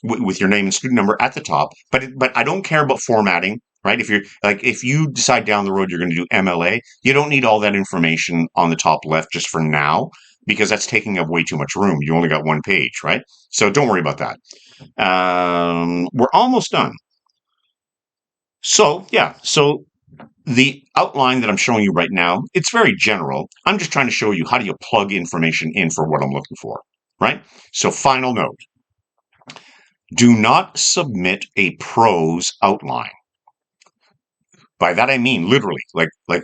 with your name and student number at the top. But I don't care about formatting, right? If you decide down the road you're going to do MLA, you don't need all that information on the top left just for now because that's taking up way too much room. You only got one page, right? So don't worry about that. We're almost done. So, yeah, so the outline that I'm showing you right now, it's very general. I'm just trying to show you how do you plug information in for what I'm looking for. right? So final note, do not submit a prose outline. By that I mean literally, like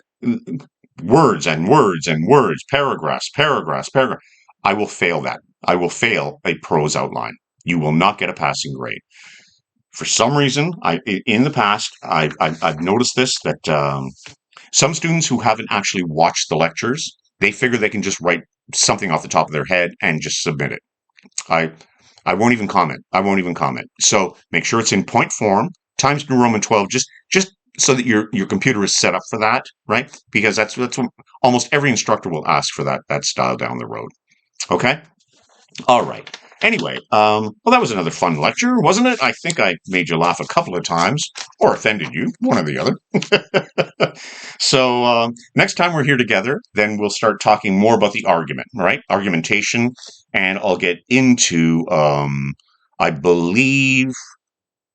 words and words and words, paragraphs, paragraphs, paragraphs. I will fail that. I will fail a prose outline. You will not get a passing grade. For some reason, in the past, I've noticed this, that some students who haven't actually watched the lectures, they figure they can just write something off the top of their head and just submit it. I I won't even comment. I won't even comment. So make sure it's in point form, times New Roman 12, just so that your computer is set up for that, right? Because that's what almost every instructor will ask for, that style down the road. Okay? All right. Anyway, well, that was another fun lecture, wasn't it? I think I made you laugh a couple of times, or offended you, one or the other. So next time we're here together, then we'll start talking more about the argument, right? Argumentation, and I'll get into, I believe,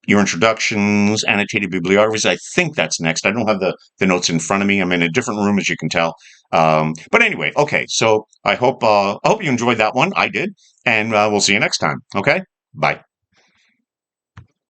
your introductions, annotated bibliographies. I think that's next. I don't have the notes in front of me. I'm in a different room, as you can tell. But anyway, okay. So I hope you enjoyed that one. I did, and we'll see you next time. Okay, bye.